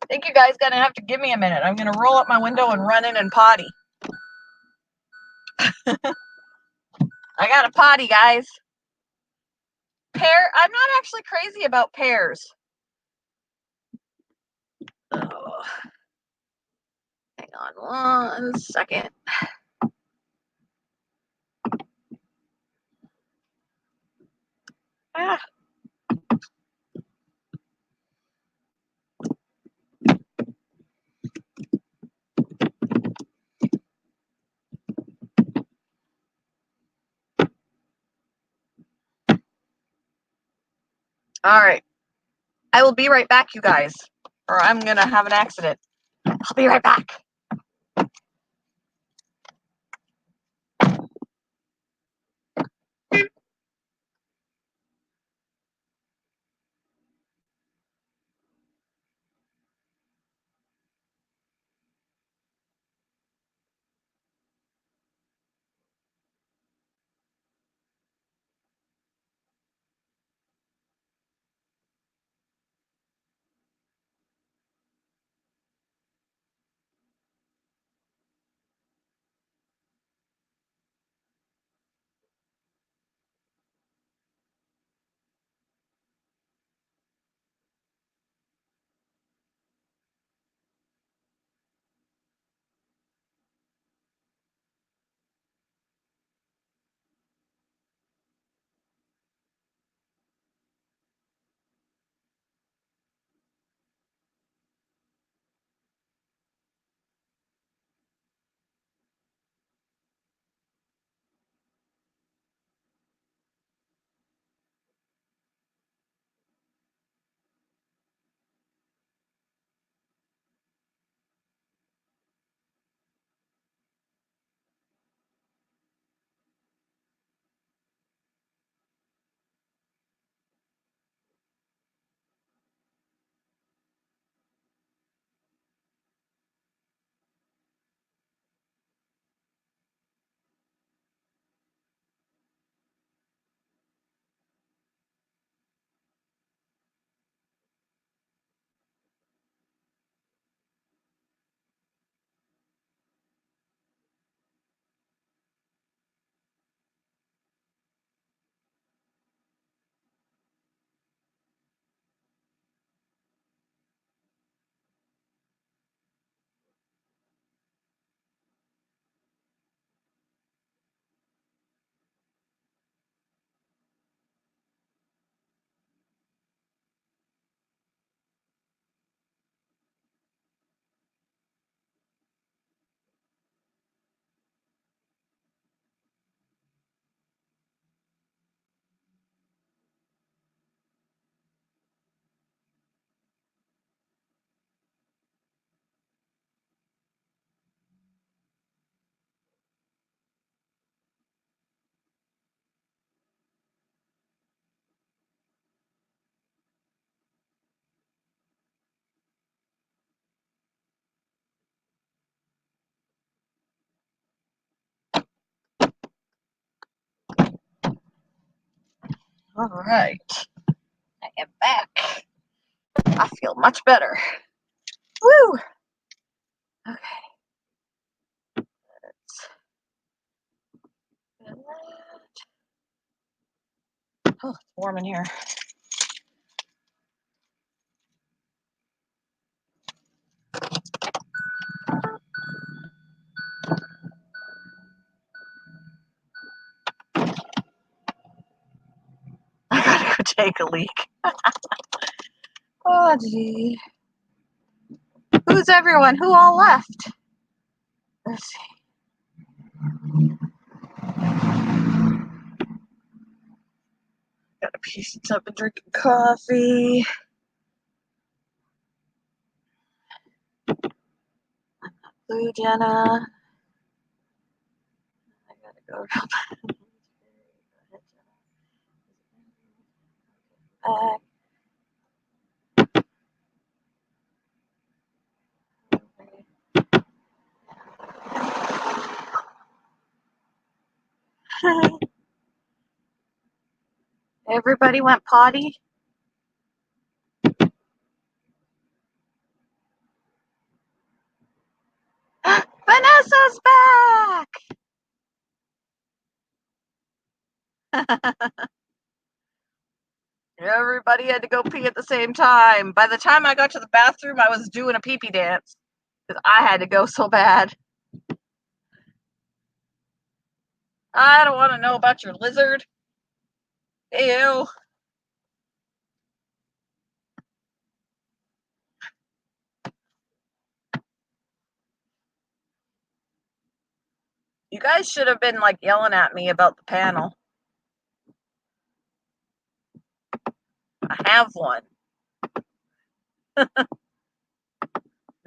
think you guys gonna have to give me a minute. I'm gonna roll up my window and run in and potty. I got a potty, guys. I'm not actually crazy about pears. Oh, hang on 1 second. Ah. All right. I will be right back, you guys, or I'm gonna have an accident. I'll be right back. All right, I am back. I feel much better. Woo! Okay. Oh, it's warm in here. I gotta go take a leak. Oh, gee. Who's everyone? Who all left? Let's see. Got a piece up and drinking coffee. Blue Jenna. I gotta go back. Everybody went potty. Vanessa's back! Everybody had to go pee at the same time. By the time I got to the bathroom, I was doing a pee-pee dance because I had to go so bad. I don't want to know about your lizard. Ew. You guys should have been like yelling at me about the panel. I have one.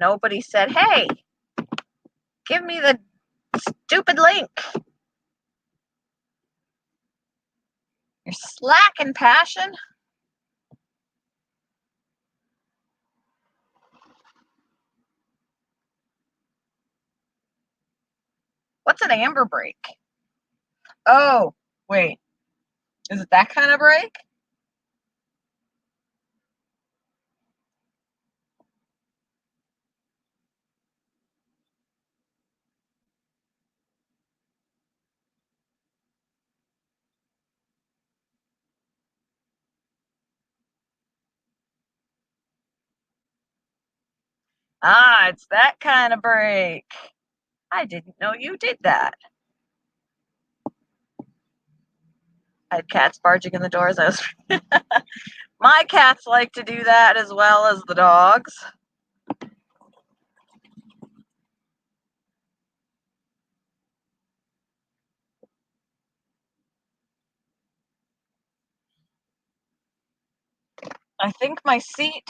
Nobody said, hey, give me the stupid link. You're slacking, Passion. What's an amber break? Oh, wait. Is it that kind of break? Ah, it's that kind of break. I didn't know you did that. I had cats barging in the doors. My cats like to do that as well as the dogs. I think my seat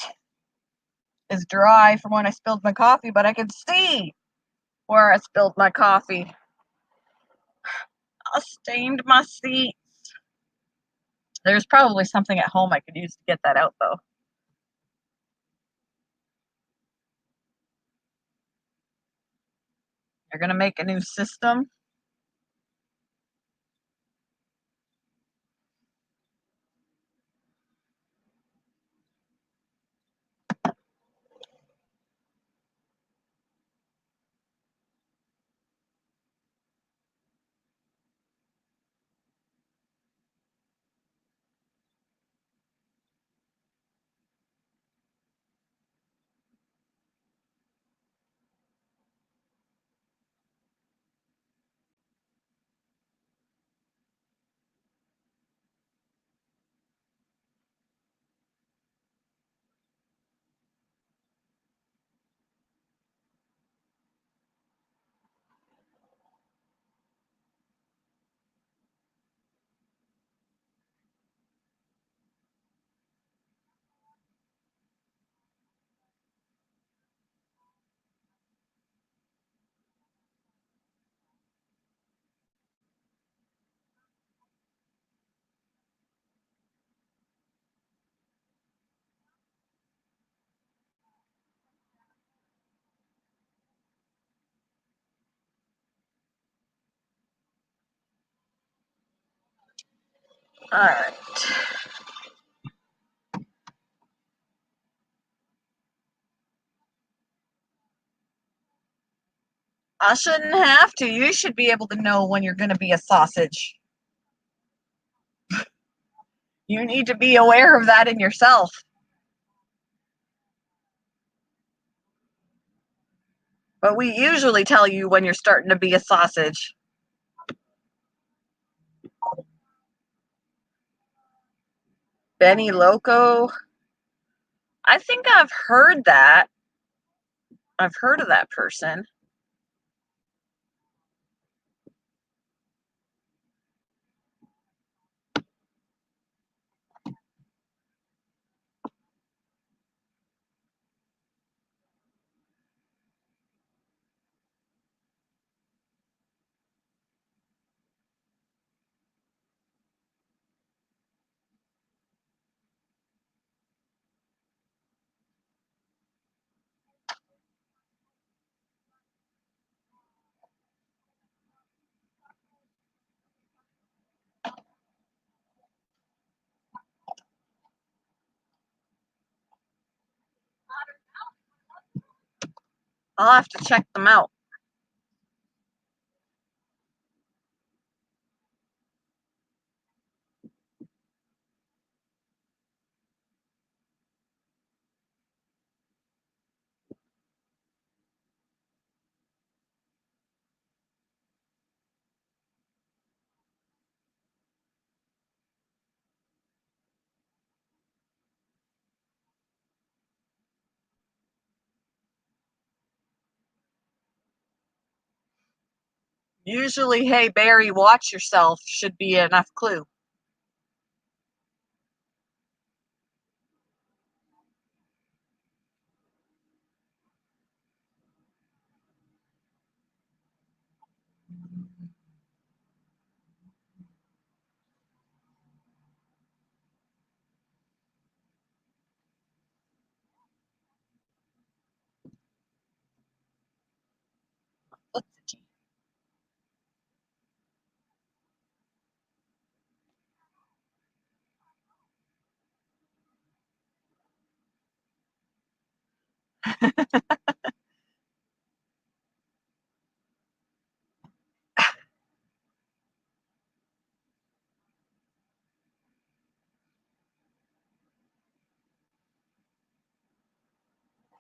is dry from when I spilled my coffee, but I can see where I spilled my coffee. I stained my seat. There's probably something at home I could use to get that out, though. They're going to make a new system. Alright. I shouldn't have to. You should be able to know when you're going to be a sausage. You need to be aware of that in yourself. But we usually tell you when you're starting to be a sausage. Benny Loco. I think I've heard that. I've heard of that person. I'll have to check them out. Usually, hey, Barry, watch yourself should be enough clue.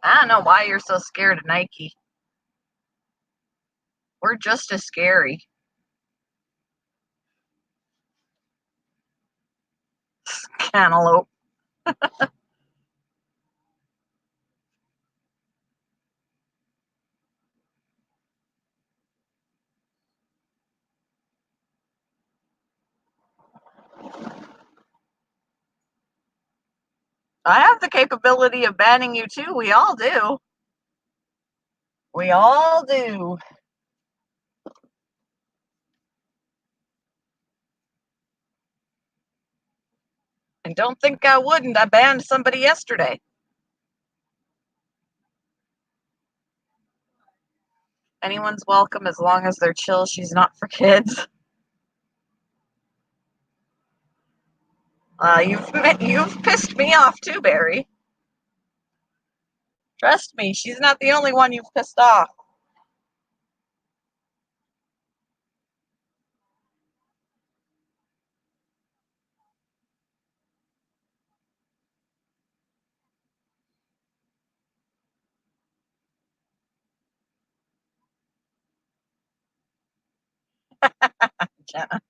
I don't know why you're so scared of Nike. We're just as scary. Cantaloupe. I have the capability of banning you too. We all do. We all do. And don't think I wouldn't. I banned somebody yesterday. Anyone's welcome as long as they're chill. She's not for kids. You've pissed me off too, Barry. Trust me, she's not the only one you've pissed off. Jenna.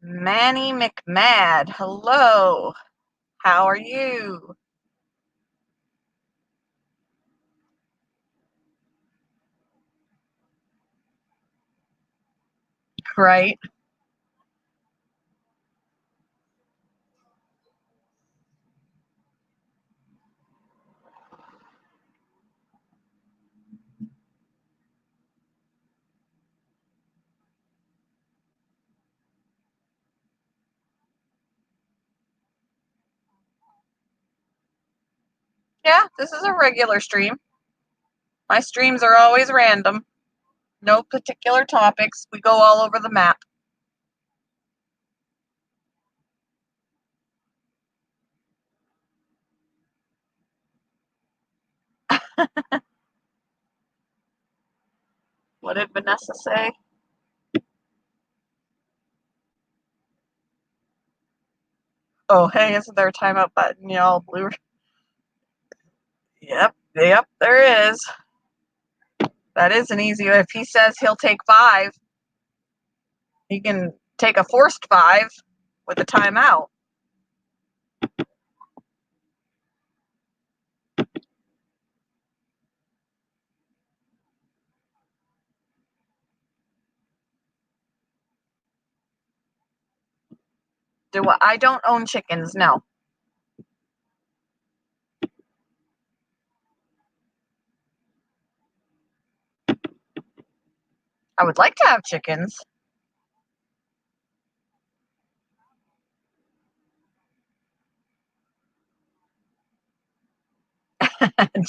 Manny McMad. Hello. How are you? Right. Yeah, this is a regular stream. My streams are always random. No particular topics. We go all over the map. What did Vanessa say? Oh, hey, isn't there a timeout button, y'all? Blue. Yep, there is. That is an easy. If he says he'll take 5, he can take a forced 5 with a timeout. I don't own chickens, no. I would like to have chickens.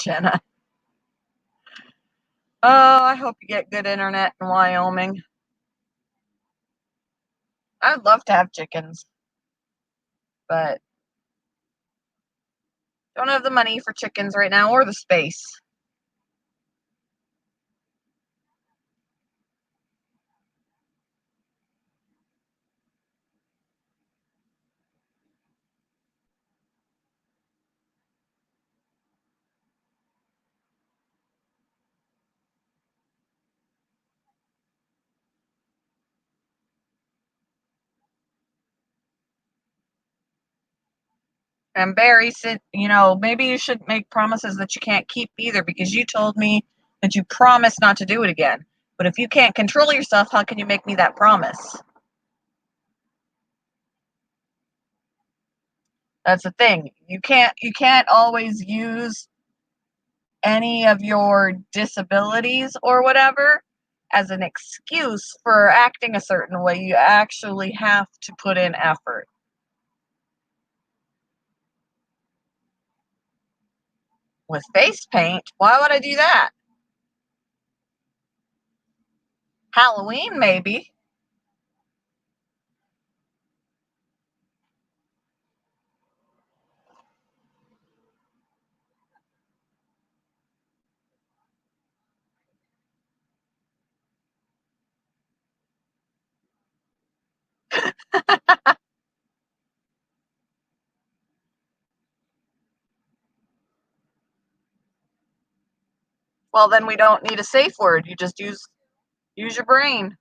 Jenna. Oh, I hope you get good internet in Wyoming. I would love to have chickens, but don't have the money for chickens right now or the space. And Barry said, maybe you should make promises that you can't keep either, because you told me that you promised not to do it again. But if you can't control yourself, how can you make me that promise? That's the thing. You can't always use any of your disabilities or whatever as an excuse for acting a certain way. You actually have to put in effort. With face paint? Why would I do that? Halloween, maybe. Well, then we don't need a safe word. You just use your brain.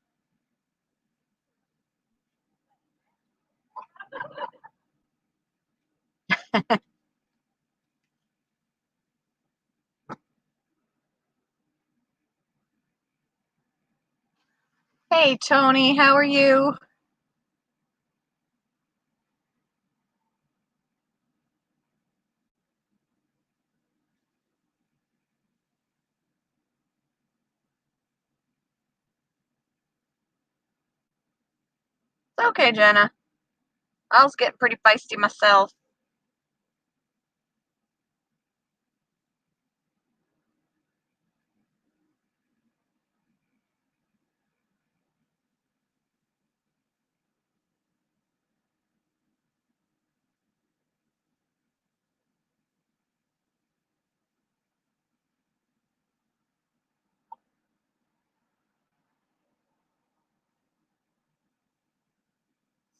Hey, Tony, how are you? It's okay, Jenna. I was getting pretty feisty myself.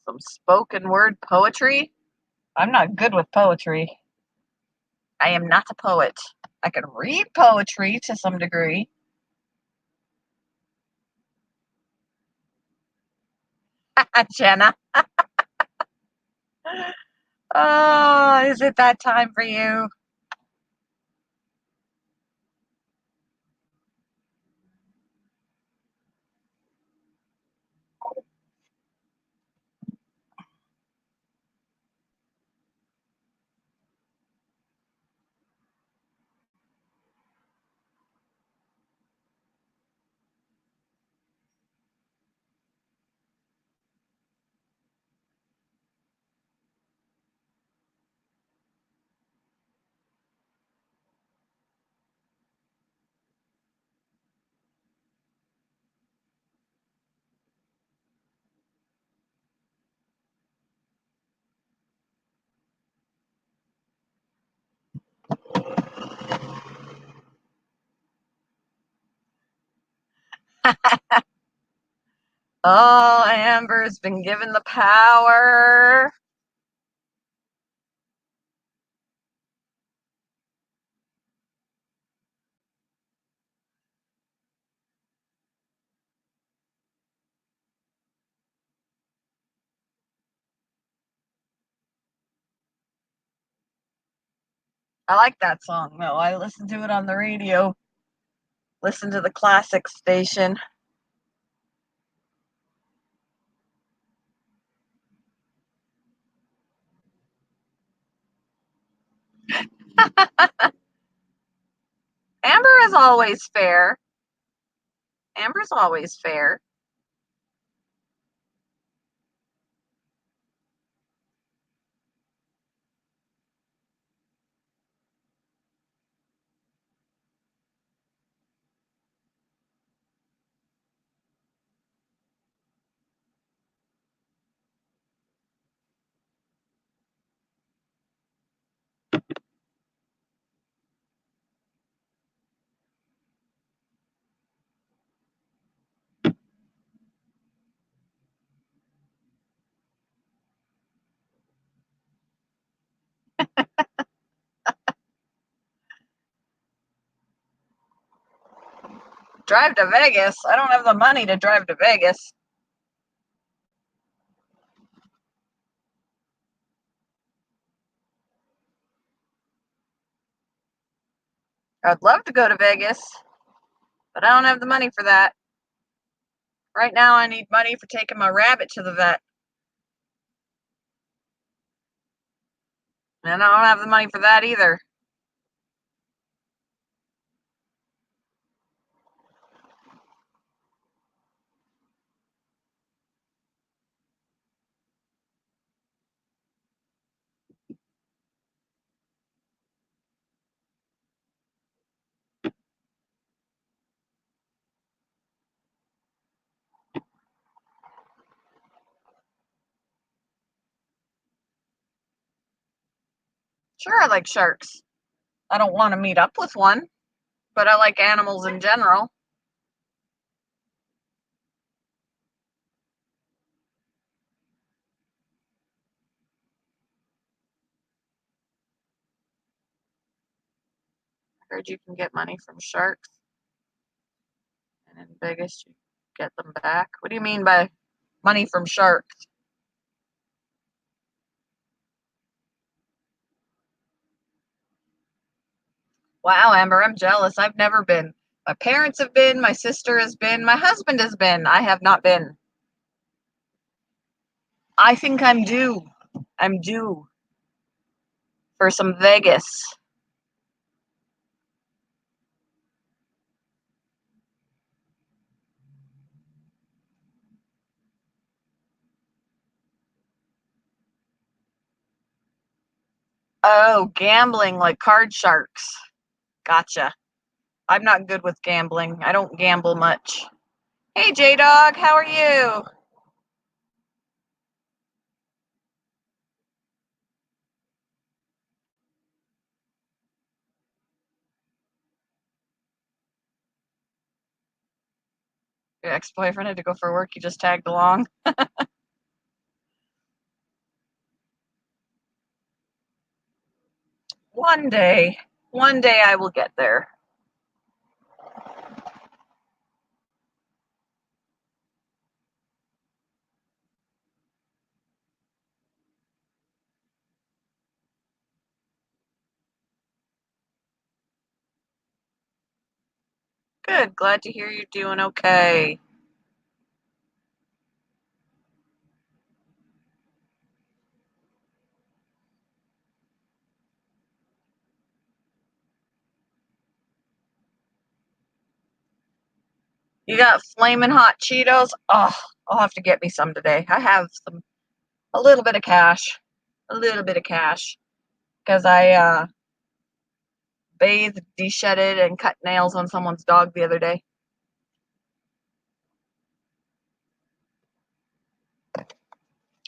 Some spoken word poetry? I'm not good with poetry. I am not a poet. I can read poetry to some degree. Jenna. Oh, is it that time for you? Oh, Amber's been given the power. I like that song, though. I listen to it on the radio. Listen to the classic station. Amber is always fair. Amber's always fair. Drive to Vegas? I don't have the money to drive to Vegas. I'd love to go to Vegas, but I don't have the money for that. Right now, I need money for taking my rabbit to the vet. And I don't have the money for that either. Sure, I like sharks. I don't want to meet up with one, but I like animals in general. I heard you can get money from sharks, and in Vegas, you get them back. What do you mean by money from sharks? Wow, Amber, I'm jealous. I've never been. My parents have been, my sister has been, my husband has been. I have not been. I think I'm due. I'm due for some Vegas. Oh, gambling like card sharks. Gotcha. I'm not good with gambling. I don't gamble much. Hey, J Dog, how are you? Your ex-boyfriend had to go for work. You just tagged along. One day, one day I will get there. Good. Glad to hear you're doing okay. You got flaming hot Cheetos? Oh, I'll have to get me some today. I have a little bit of cash. A little bit of cash. Because I bathed, de-shedded, and cut nails on someone's dog the other day.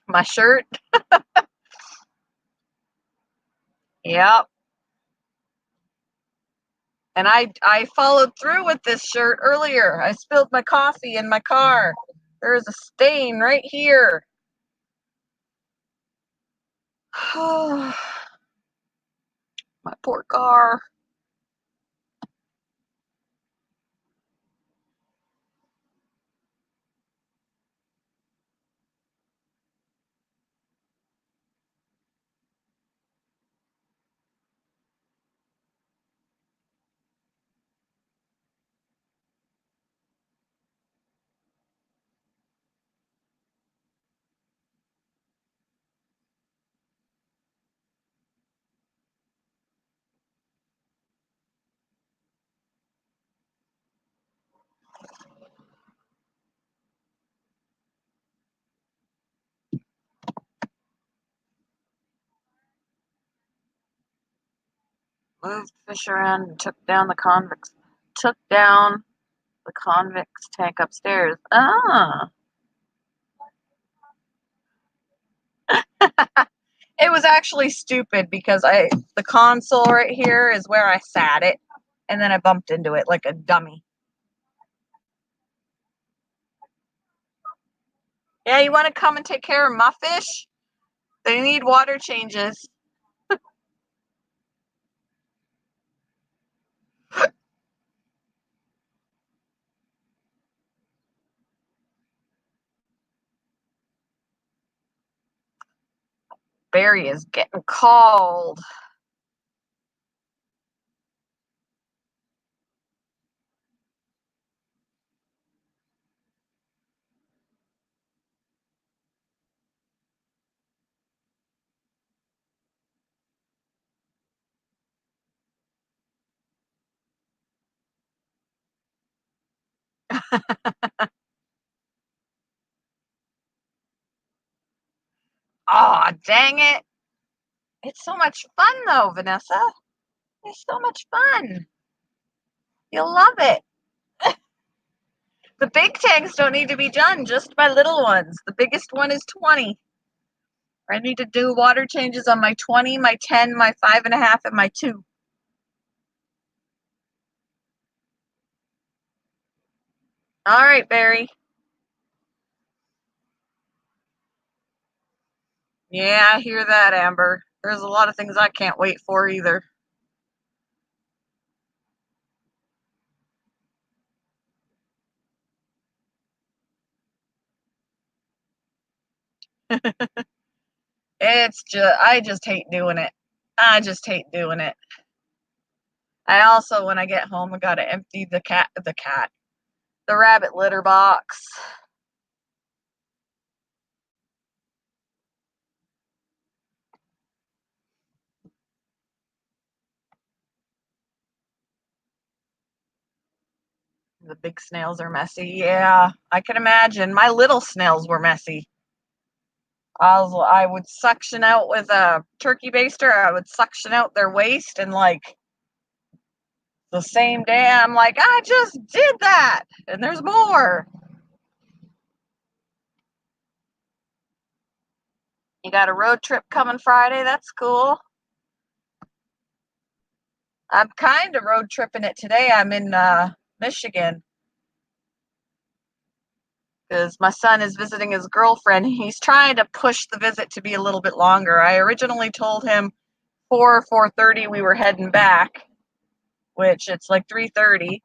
My shirt? Yep. And I followed through with this shirt earlier. I spilled my coffee in my car. There's a stain right here. My poor car. Moved fish around and took down the convict's tank upstairs. Ah. It was actually stupid because the console right here is where I sat it, and then I bumped into it like a dummy. Yeah, you want to come and take care of my fish? They need water changes. Barry is getting cold. Aw, dang it. It's so much fun, though, Vanessa. It's so much fun. You'll love it. The big tanks don't need to be done, just my little ones. The biggest one is 20. I need to do water changes on my 20, my 10, my 5.5, and my 2. All right, Barry. Yeah, I hear that, Amber. There's a lot of things I can't wait for either. I just hate doing it. I just hate doing it. I also, when I get home, I gotta empty the rabbit litter box. The big snails are messy. Yeah, I can imagine. My little snails were messy. I would suction out with a turkey baster. I would suction out their waste, and like the same day, I'm like, I just did that, and there's more. You got a road trip coming Friday? That's cool. I'm kind of road tripping it today. I'm in Michigan because my son is visiting his girlfriend. He's trying to push the visit to be a little bit longer. I originally told him 4:30 we were heading back, which it's like 3:30.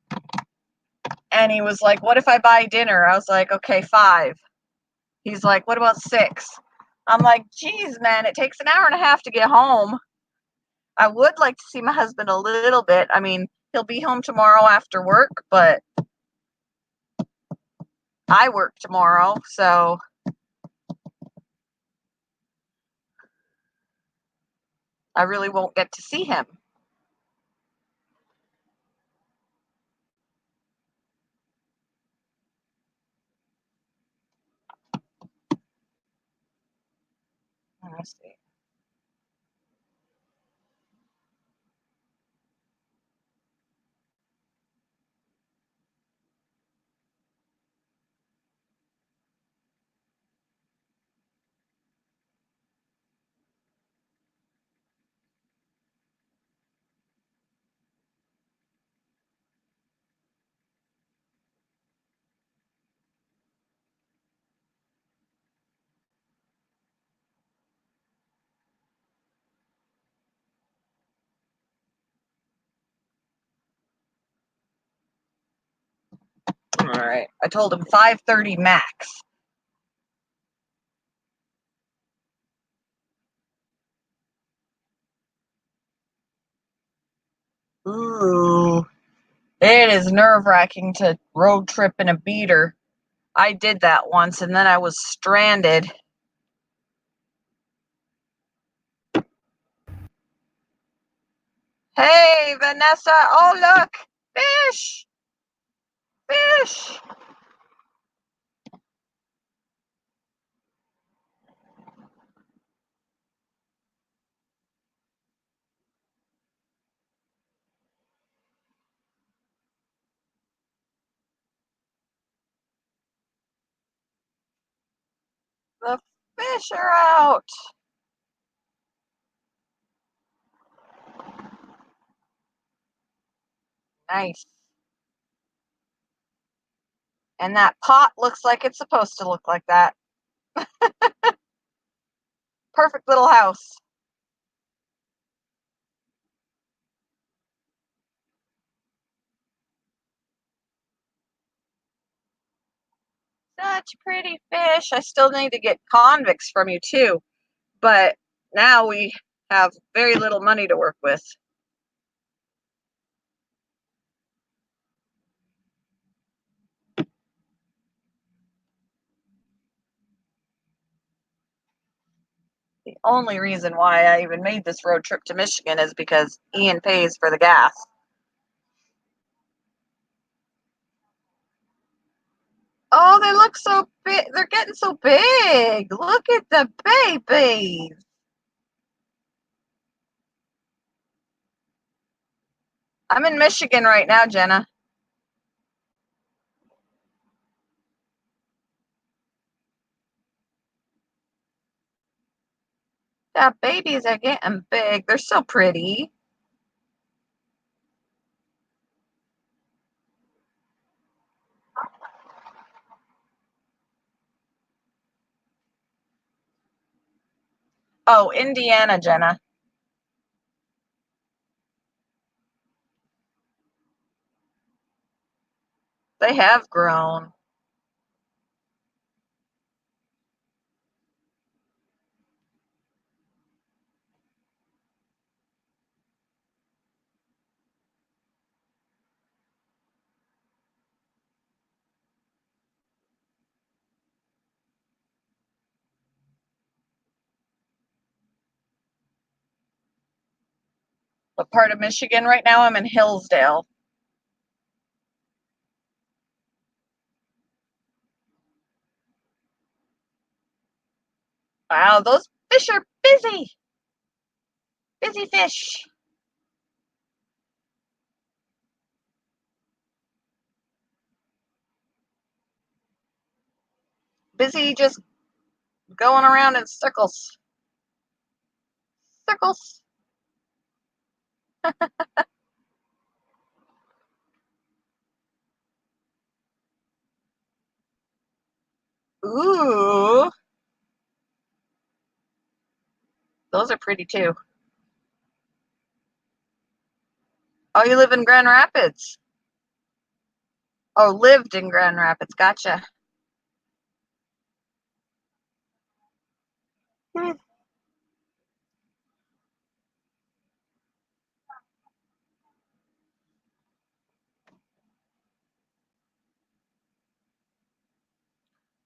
And he was like, "What if I buy dinner?" I was like, "Okay, 5." He's like, "What about 6?" I'm like, "Geez, man, it takes an hour and a half to get home." I would like to see my husband a little bit. I mean, he'll be home tomorrow after work, but I work tomorrow, so I really won't get to see him. Let me see. Alright. I told him 5:30 max. Ooh. It is nerve-wracking to road trip in a beater. I did that once and then I was stranded. Hey, Vanessa! Oh, look! Fish! Fish! The fish are out! Nice. And that pot looks like it's supposed to look like that. Perfect little house. Such pretty fish. I still need to get convicts from you too, but now we have very little money to work with. The only reason why I even made this road trip to Michigan is because Ian pays for the gas. Oh, they look so big. They're getting so big. Look at the babies. I'm in Michigan right now, Jenna. The babies are getting big. They're so pretty. Oh, Indiana, Jenna. They have grown. What part of Michigan right now? I'm in Hillsdale. Wow, those fish are busy. Busy fish. Busy just going around in circles. Circles. Ooh, those are pretty too. Oh, you live in Grand Rapids. Oh, lived in Grand Rapids. Gotcha.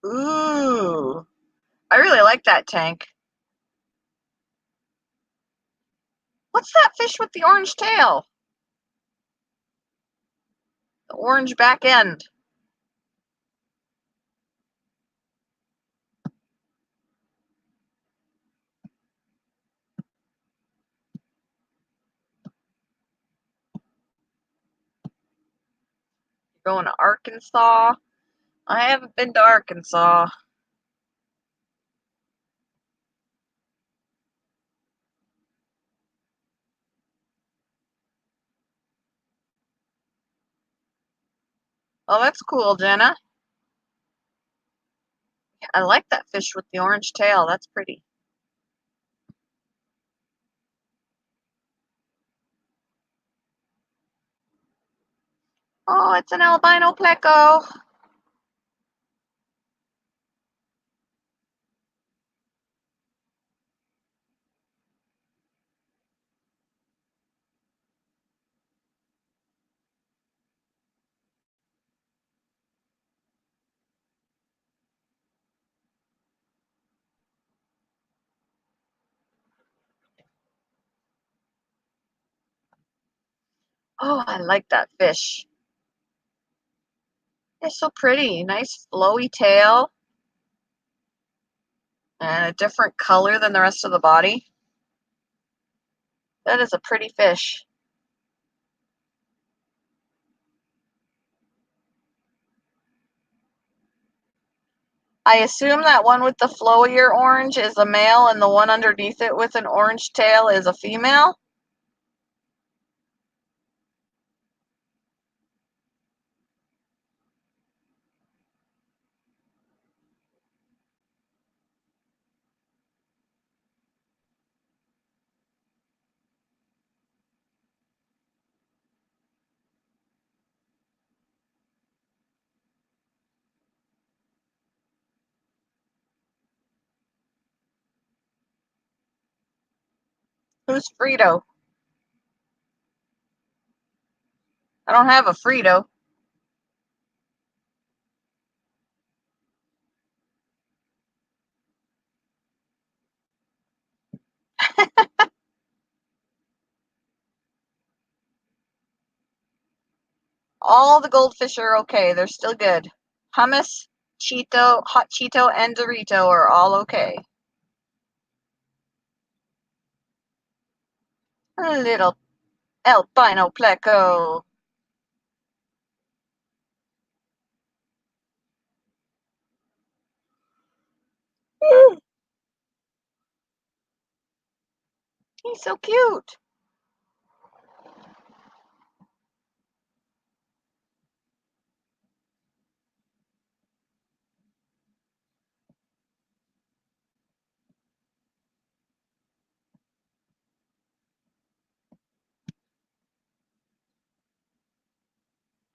Ooh, I really like that tank. What's that fish with the orange tail? The orange back end. Going to Arkansas. I haven't been to Arkansas. Oh, that's cool, Jenna. I like that fish with the orange tail. That's pretty. Oh, it's an albino pleco. Oh, I like that fish. It's so pretty. Nice flowy tail and a different color than the rest of the body. That is a pretty fish. I assume that one with the flowier orange is a male and the one underneath it with an orange tail is a female. Who's Frito? I don't have a Frito. All the goldfish are okay. They're still good. Hummus, Cheeto, hot Cheeto, and Dorito are all okay. A little albino pleco. He's so cute.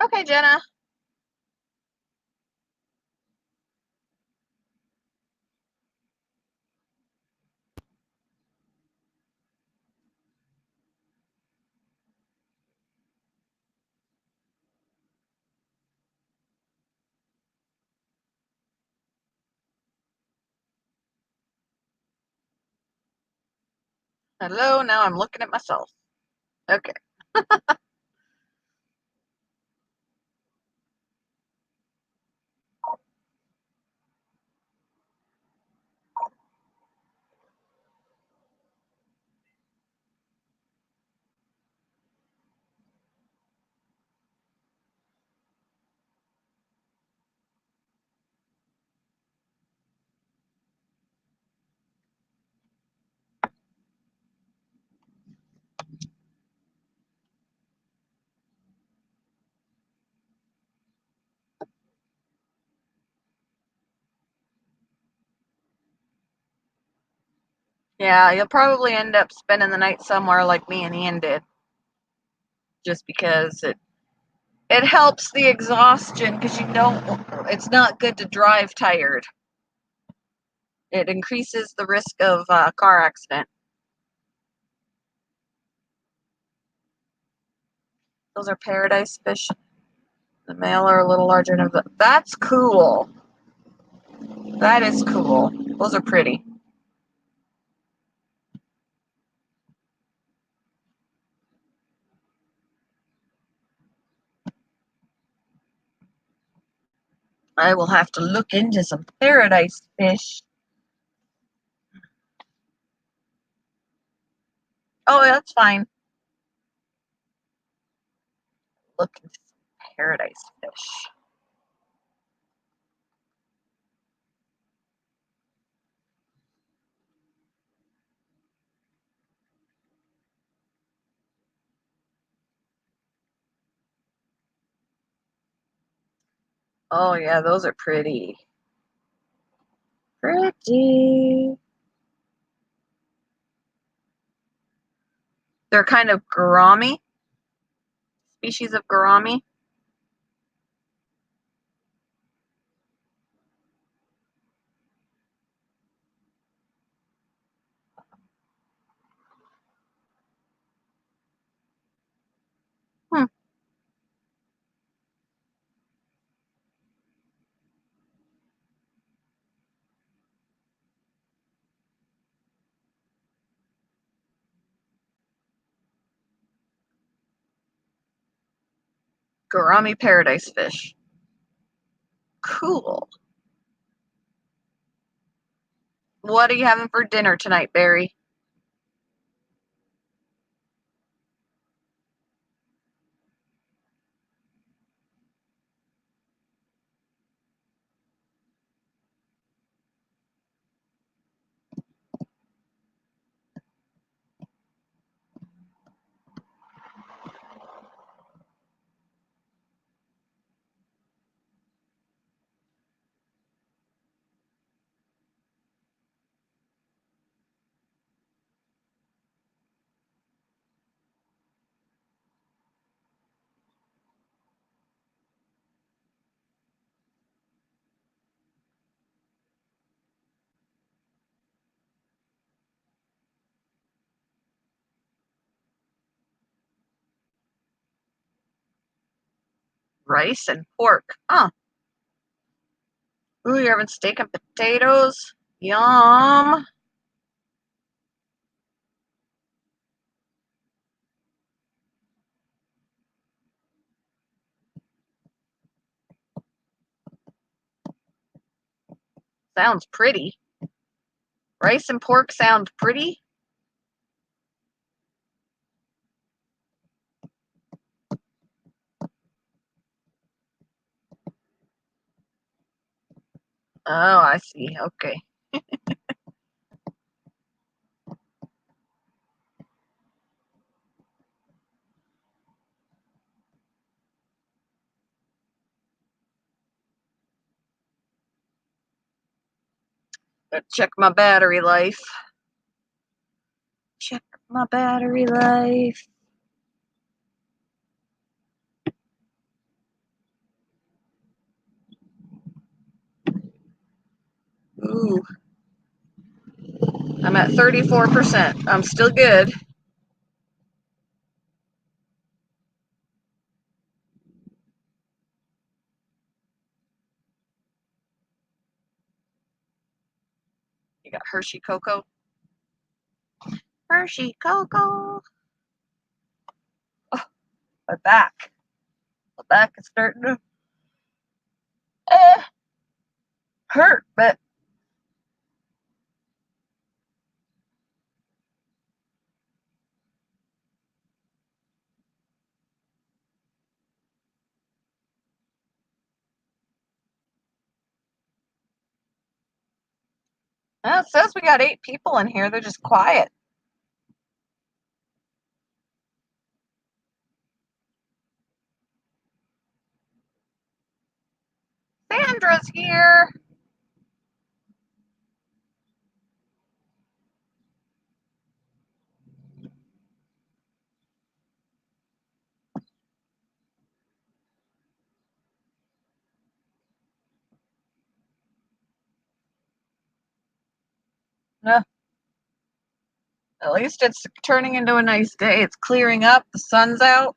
Okay, Jenna. Hello, now I'm looking at myself. Okay. Yeah, you'll probably end up spending the night somewhere like me and Ian did. Just because it helps the exhaustion because you don't it's not good to drive tired. It increases the risk of car accident. Those are paradise fish. The male are a little larger than the. That's cool. That is cool. Those are pretty. I will have to look into some paradise fish. Oh, that's fine. Look into some paradise fish. Oh yeah, those are pretty. Pretty. They're kind of gourami, species of gourami. Hmm. Gourami paradise fish. Cool. What are you having for dinner tonight, Barry? Rice and pork. Huh. Ooh, you're having steak and potatoes? Yum. Sounds pretty. Rice and pork sound pretty? Oh, I see. Okay. Gotta check my battery life. Check my battery life. Ooh. I'm at 34%. I'm still good. You got Hershey Cocoa. Hershey Cocoa. Oh, my back. My back is starting to hurt, but it says we got 8 people in here. They're just quiet. Sandra's here. Uh, at least it's turning into a nice day. It's clearing up. The sun's out.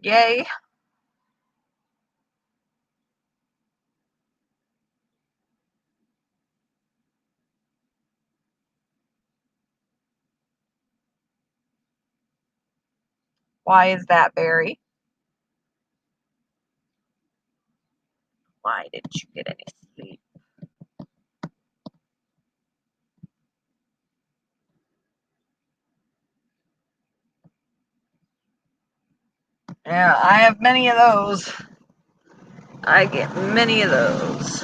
Yay. Why is that, Barry? Why didn't you get any sleep? Yeah, I have many of those. I get many of those.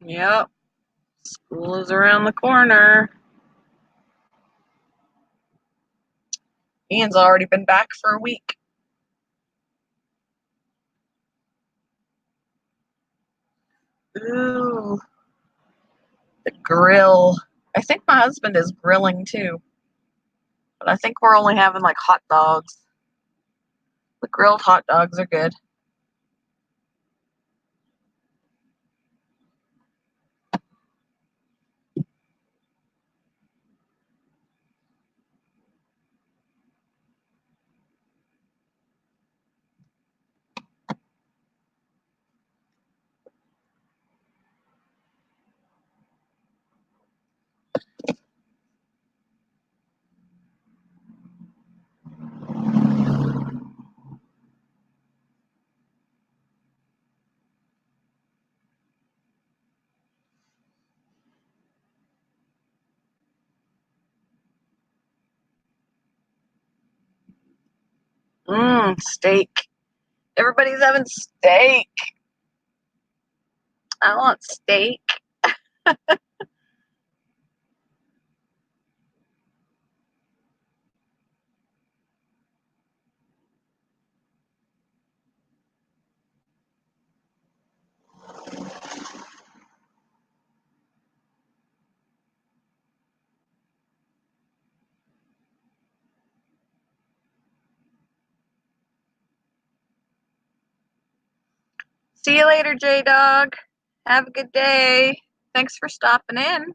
Yep. School is around the corner. Ian's already been back for a week. Ooh, the grill. I think my husband is grilling too. But I think we're only having like hot dogs. The grilled hot dogs are good. Steak. Everybody's having steak. I want steak. See you later, J-Dog. Have a good day. Thanks for stopping in.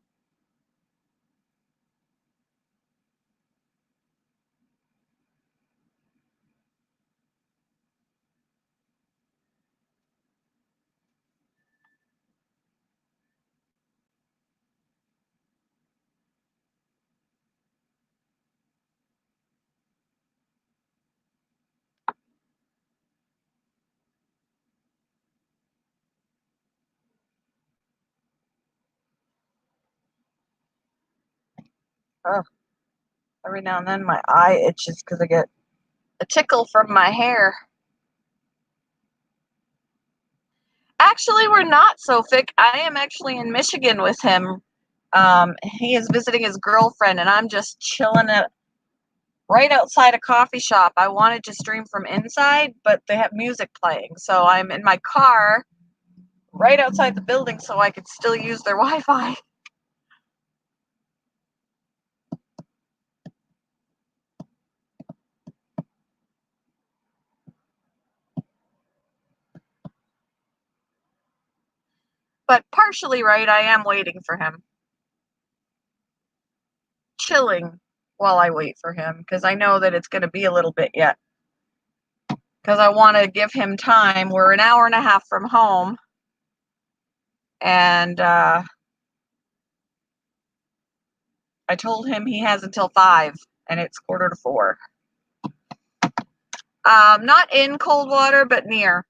Oh, every now and then my eye itches because I get a tickle from my hair. Actually, we're not so thick. I am actually in Michigan with him. He is visiting his girlfriend, and I'm just chilling at right outside a coffee shop. I wanted to stream from inside, but they have music playing, so I'm in my car right outside the building so I could still use their Wi-Fi. But partially right, I am waiting for him. Chilling while I wait for him, because I know that it's going to be a little bit yet. Because I want to give him time. We're an hour and a half from home. And I told him he has until 5, and it's 3:45. Not in Coldwater, but near.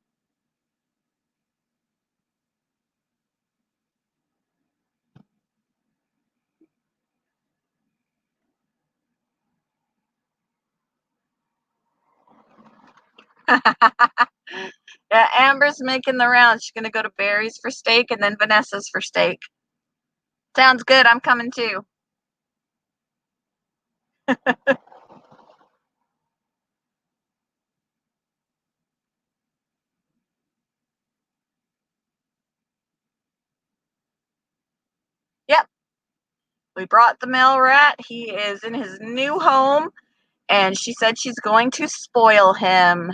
Yeah, Amber's making the rounds. She's going to go to Barry's for steak and then Vanessa's for steak. Sounds good. I'm coming too. Yep. We brought the male rat. He is in his new home, and she said she's going to spoil him.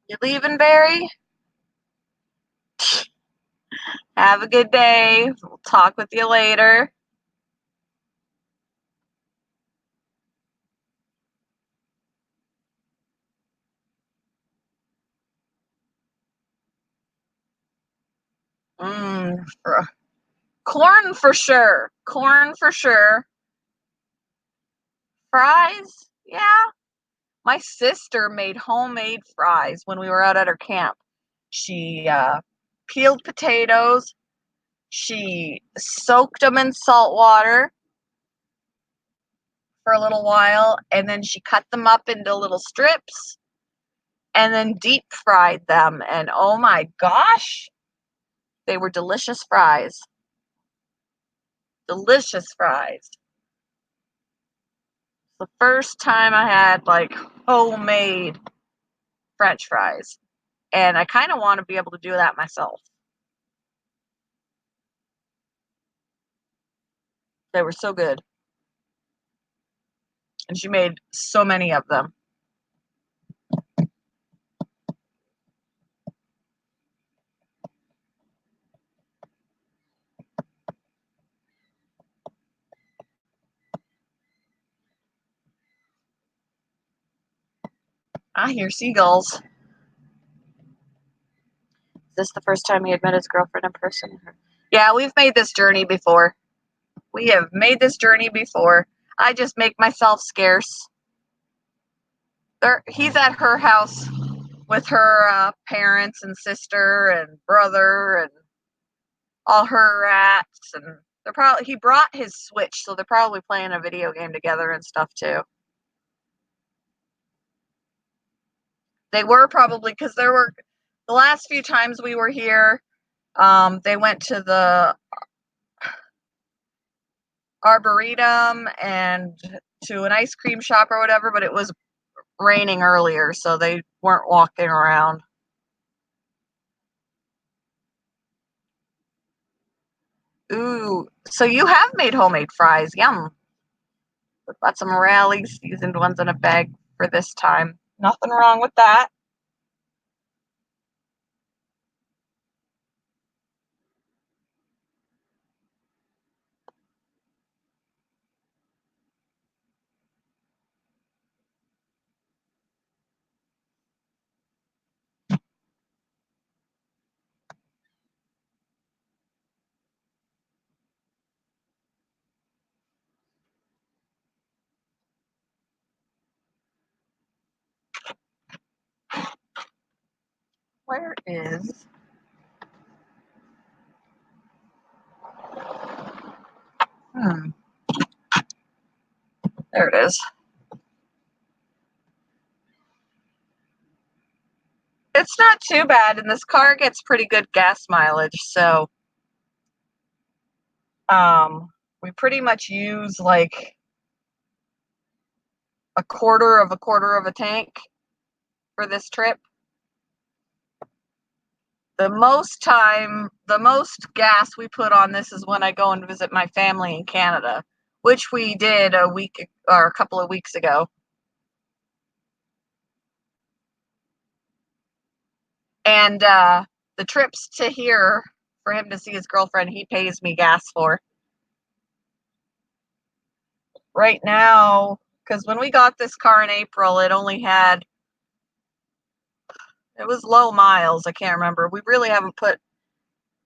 You leaving, Barry? Have a good day. We'll talk with you later. Corn for sure. Corn for sure. Fries? Yeah. My sister made homemade fries when we were out at her camp. She peeled potatoes. She soaked them in salt water for a little while, and then she cut them up into little strips and then deep fried them. And oh my gosh, They were delicious fries. Delicious fries. The first time I had like homemade French fries. And I kind of want to be able to do that myself. They were so good. And she made so many of them. I hear seagulls. Is this the first time he had met his girlfriend in person? Yeah, we've made this journey before. We have made this journey before. I just make myself scarce. He's at her house with her parents and sister and brother and all her rats, and he brought his Switch, so they're probably playing a video game together and stuff too. They were probably, because there were the last few times we were here, they went to the Arboretum and to an ice cream shop or whatever, but it was raining earlier, so they weren't walking around. Ooh, so you have made homemade fries. Yum. With lots of morale seasoned ones in a bag for this time. Nothing wrong with that. Where is... There it is. It's not too bad, and this car gets pretty good gas mileage, so we pretty much use like a quarter of a tank for this trip. The most gas we put on this is when I go and visit my family in Canada, which we did a couple of weeks ago. And the trips to here for him to see his girlfriend, he pays me gas for. Right now, because when we got this car in April, it was low miles. I can't remember. We really haven't put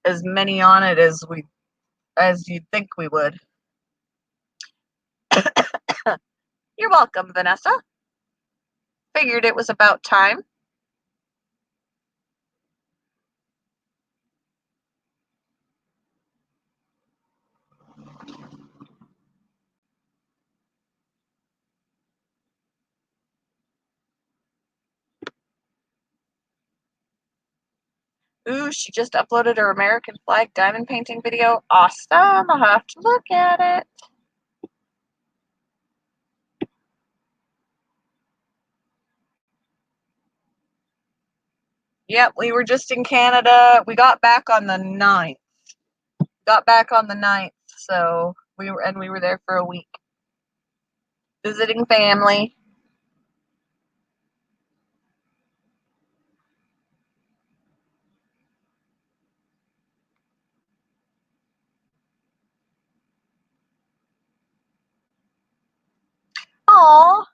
as many on it as you'd think we would. You're welcome, Vanessa. Figured it was about time. Ooh, she just uploaded her American flag diamond painting video. Awesome. I'll have to look at it. Yep, we were just in Canada. We got back on the 9th. So we were there for a week. Visiting family. Aw.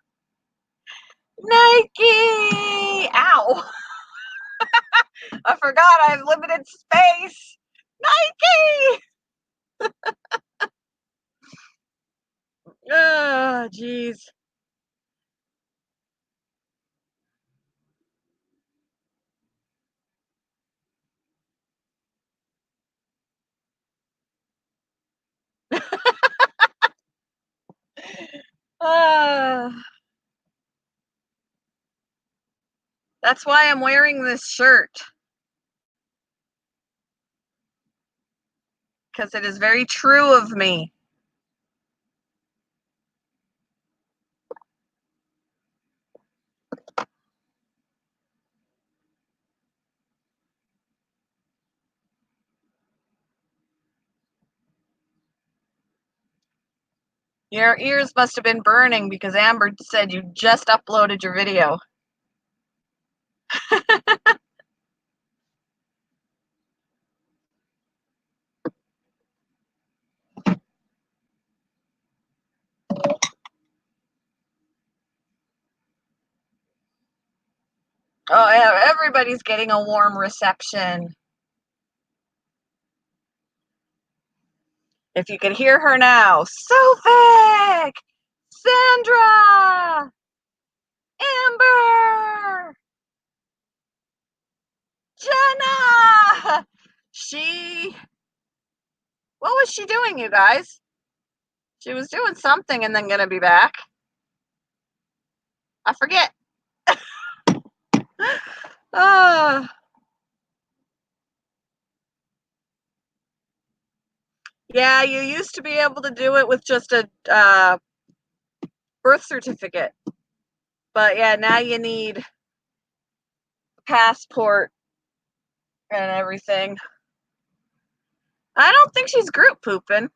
Nike! Ow! I forgot I have limited space. Nike! Ah, jeez. Ah. That's why I'm wearing this shirt. because it is very true of me. Your ears must have been burning because Amber said you just uploaded your video. Oh, everybody's getting a warm reception. If you could hear her now, Sophic, Sandra, Amber, Jenna. What was she doing, you guys? She was doing something and then gonna be back. I forget. Yeah, you used to be able to do it with just a birth certificate. But yeah, now you need a passport and everything. I don't think she's group pooping.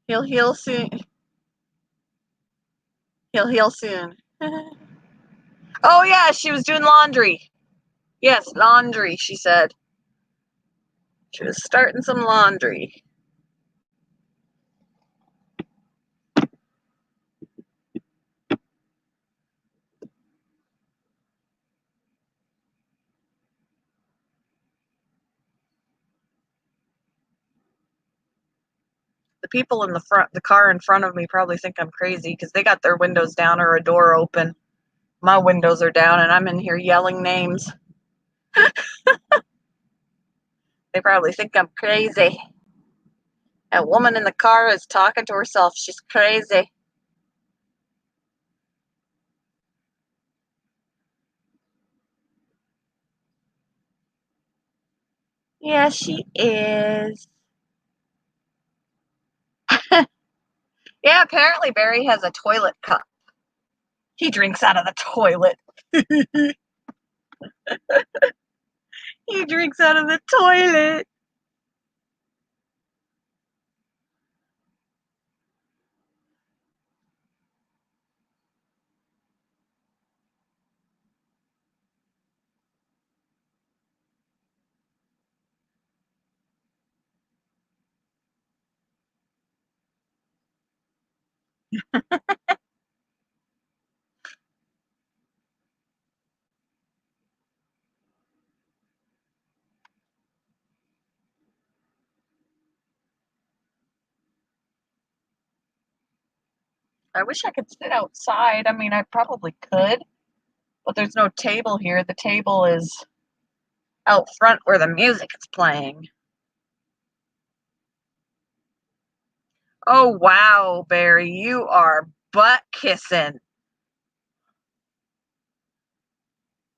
He'll heal soon. He'll heal soon. Oh yeah, she was doing laundry. Yes, laundry, she said. She was starting some laundry. The people in the car in front of me probably think I'm crazy because they got their windows down or a door open. My windows are down and I'm in here yelling names. They probably think I'm crazy. That woman in the car is talking to herself. She's crazy. Yeah, she is. Yeah, apparently Barry has a toilet cup. He drinks out of the toilet. He drinks out of the toilet. I wish I could sit outside. I mean, I probably could, but there's no table here. The table is out front where the music is playing. Oh, wow, Barry, you are butt kissing.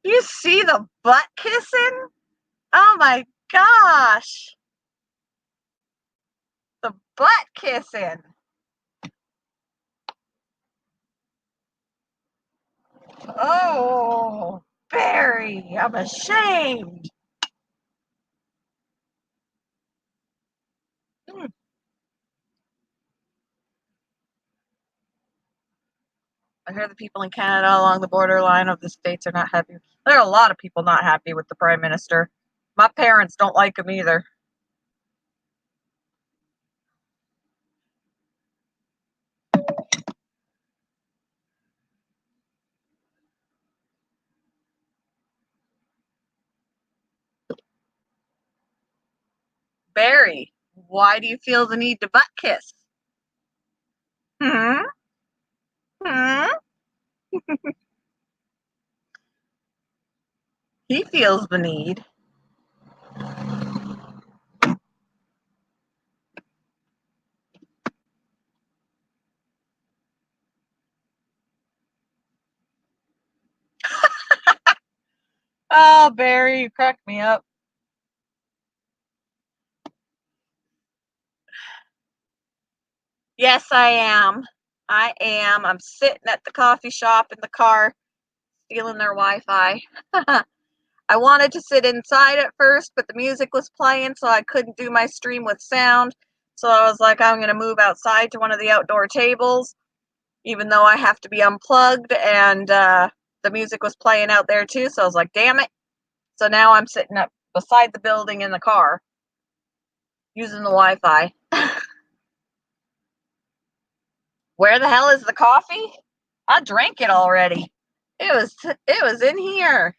You see the butt kissing? Oh my gosh. The butt kissing. Oh, Barry, I'm ashamed. I hear the people in Canada along the borderline of the states are not happy. There are a lot of people not happy with the Prime Minister. My parents don't like him either. Barry, why do you feel the need to butt kiss? Hmm? Hmm? He feels the need. Oh, Barry, you cracked me up. Yes, I am. I am. I'm sitting at the coffee shop in the car, stealing their Wi-Fi. I wanted to sit inside at first, but the music was playing, so I couldn't do my stream with sound. So I was like, I'm going to move outside to one of the outdoor tables, even though I have to be unplugged, and the music was playing out there too, so I was like, damn it. So now I'm sitting up beside the building in the car, using the Wi-Fi. Where the hell is the coffee? I drank it already. It was in here.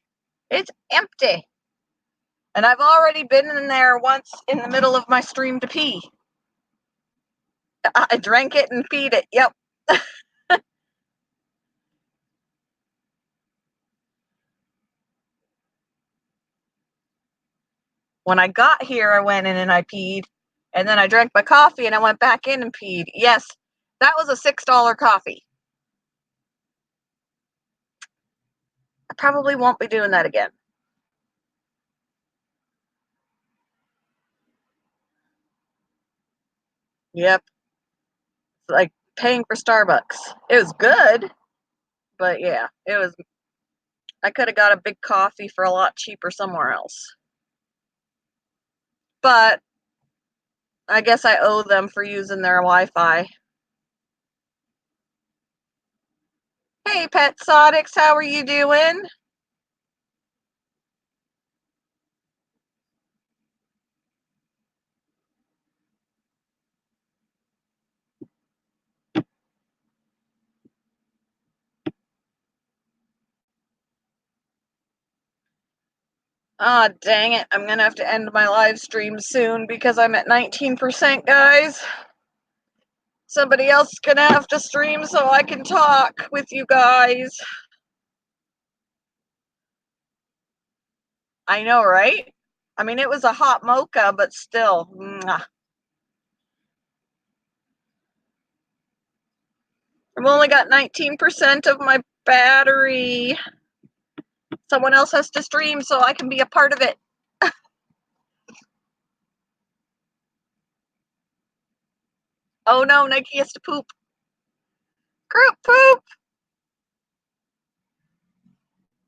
It's empty. And I've already been in there once in the middle of my stream to pee. I drank it and peed it. Yep. When I got here, I went in and I peed. And then I drank my coffee and I went back in and peed. Yes, that was a $6 coffee. I probably won't be doing that again. Yep. It's like paying for Starbucks. It was good, but yeah, it was. I could have got a big coffee for a lot cheaper somewhere else. But I guess I owe them for using their Wi-Fi. Hey, Pet Sonics, how are you doing? Ah, oh, dang it. I'm going to have to end my live stream soon because I'm at 19%, guys. Somebody else is going to have to stream so I can talk with you guys. I know, right? I mean, it was a hot mocha, but still. Mwah. I've only got 19% of my battery. Someone else has to stream so I can be a part of it. Oh no, Nike has to poop. Group poop.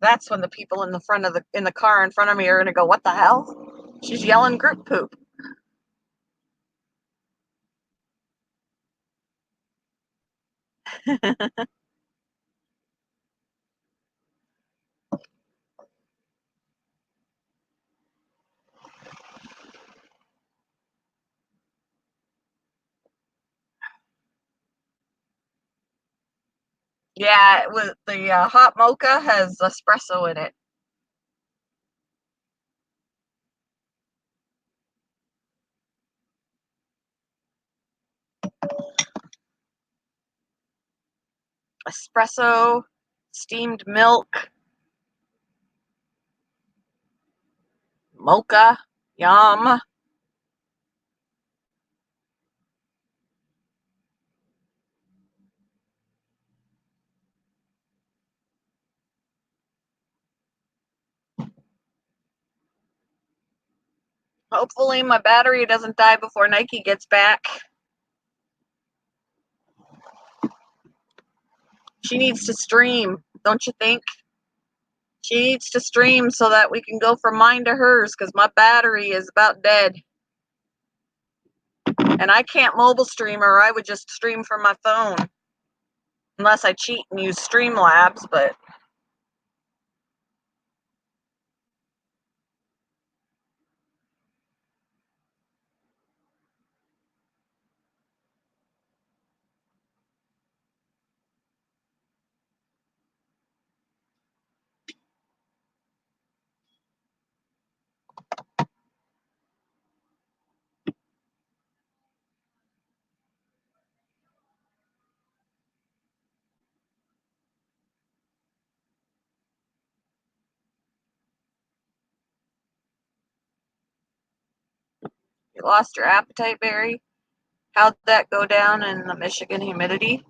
That's when the people in the car in front of me are gonna go, what the hell? She's yelling group poop. Yeah, it was the hot mocha has espresso in it. Espresso, steamed milk, mocha, yum. Hopefully my battery doesn't die before Nike gets back. She needs to stream, don't you think? She needs to stream so that we can go from mine to hers because my battery is about dead. And I can't mobile stream or I would just stream from my phone. Unless I cheat and use Streamlabs, but you lost your appetite, Barry? How'd that go down in the Michigan humidity?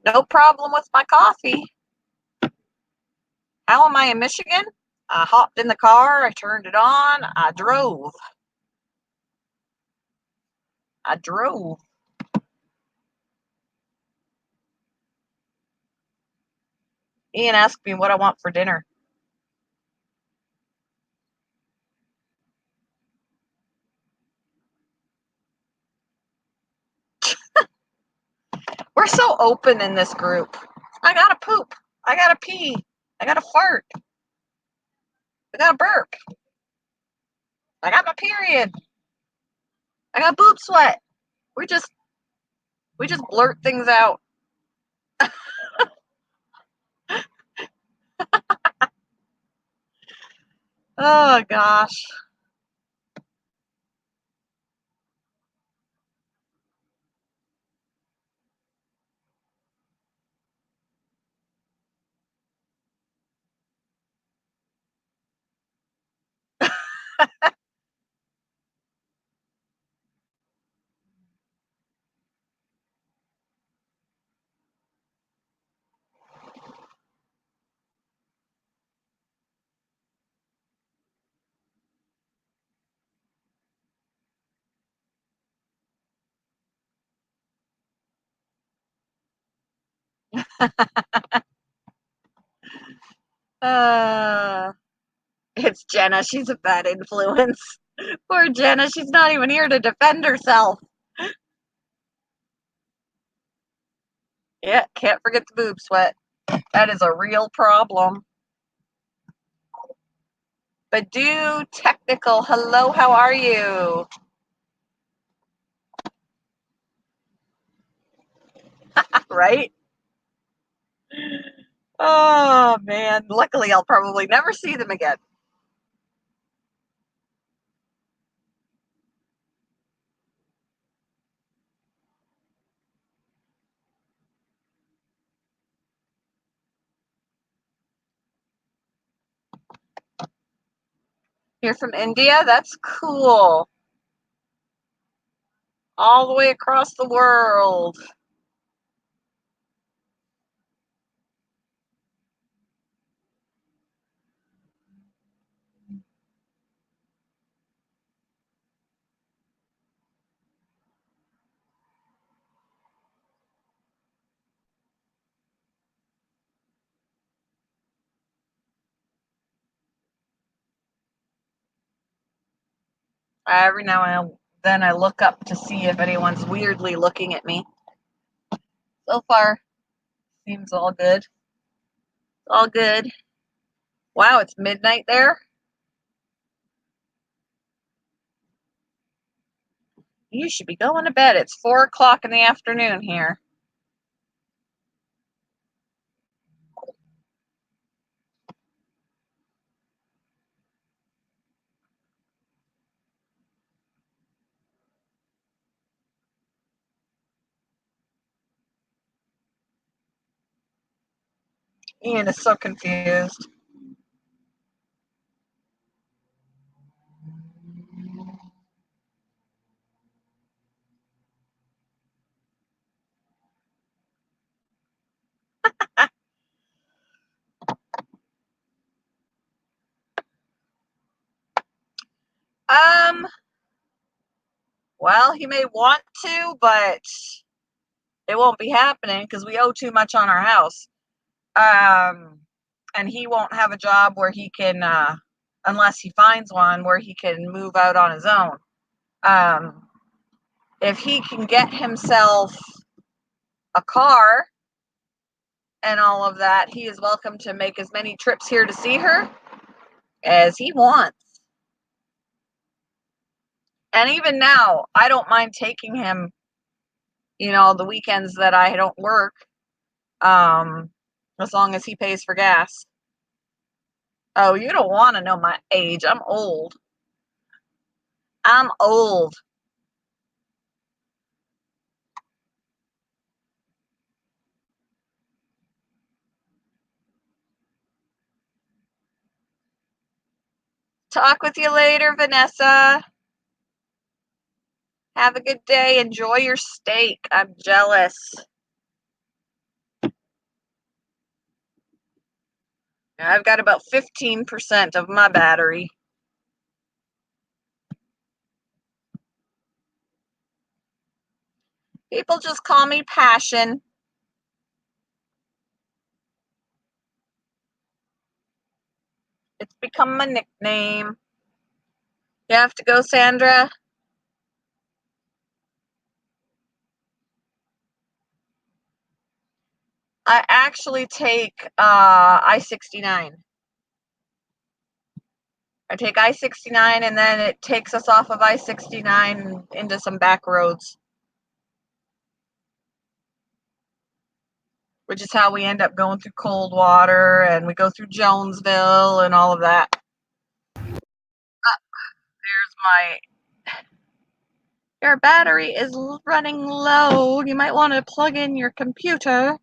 No problem with my coffee. How am I in Michigan? I hopped in the car, I turned it on, I drove. Ian asked me what I want for dinner. We're so open in this group. I gotta poop. I gotta pee. I gotta fart. I gotta burp. I got my period. I got boob sweat. We just blurt things out. Oh gosh. Uh, it's Jenna. She's a bad influence. Poor Jenna. She's not even here to defend herself. Yeah, can't forget the boob sweat. That is a real problem. Badu Technical. Hello, how are you? Right? Oh man. Luckily I'll probably never see them again. You're from India? That's cool. All the way across the world. Every now and then I look up to see if anyone's weirdly looking at me. So far, seems all good. All good. Wow, it's midnight there? You should be going to bed. It's 4 o'clock in the afternoon here. Ian is so confused. Um, well, he may want to, but it won't be happening because we owe too much on our house. And he won't have a job where he can, unless he finds one where he can move out on his own. If he can get himself a car and all of that, he is welcome to make as many trips here to see her as he wants. And even now, I don't mind taking him, the weekends that I don't work, as long as he pays for gas. Oh, you don't want to know my age. I'm old. I'm old. Talk with you later, Vanessa. Have a good day. Enjoy your steak. I'm jealous. I've got about 15% of my battery. People just call me Passion. It's become my nickname. You have to go, Sandra? I actually take I-69. I take I-69 and then it takes us off of I-69 into some back roads, which is how we end up going through Coldwater, and we go through Jonesville and all of that. Your battery is running low. You might want to plug in your computer.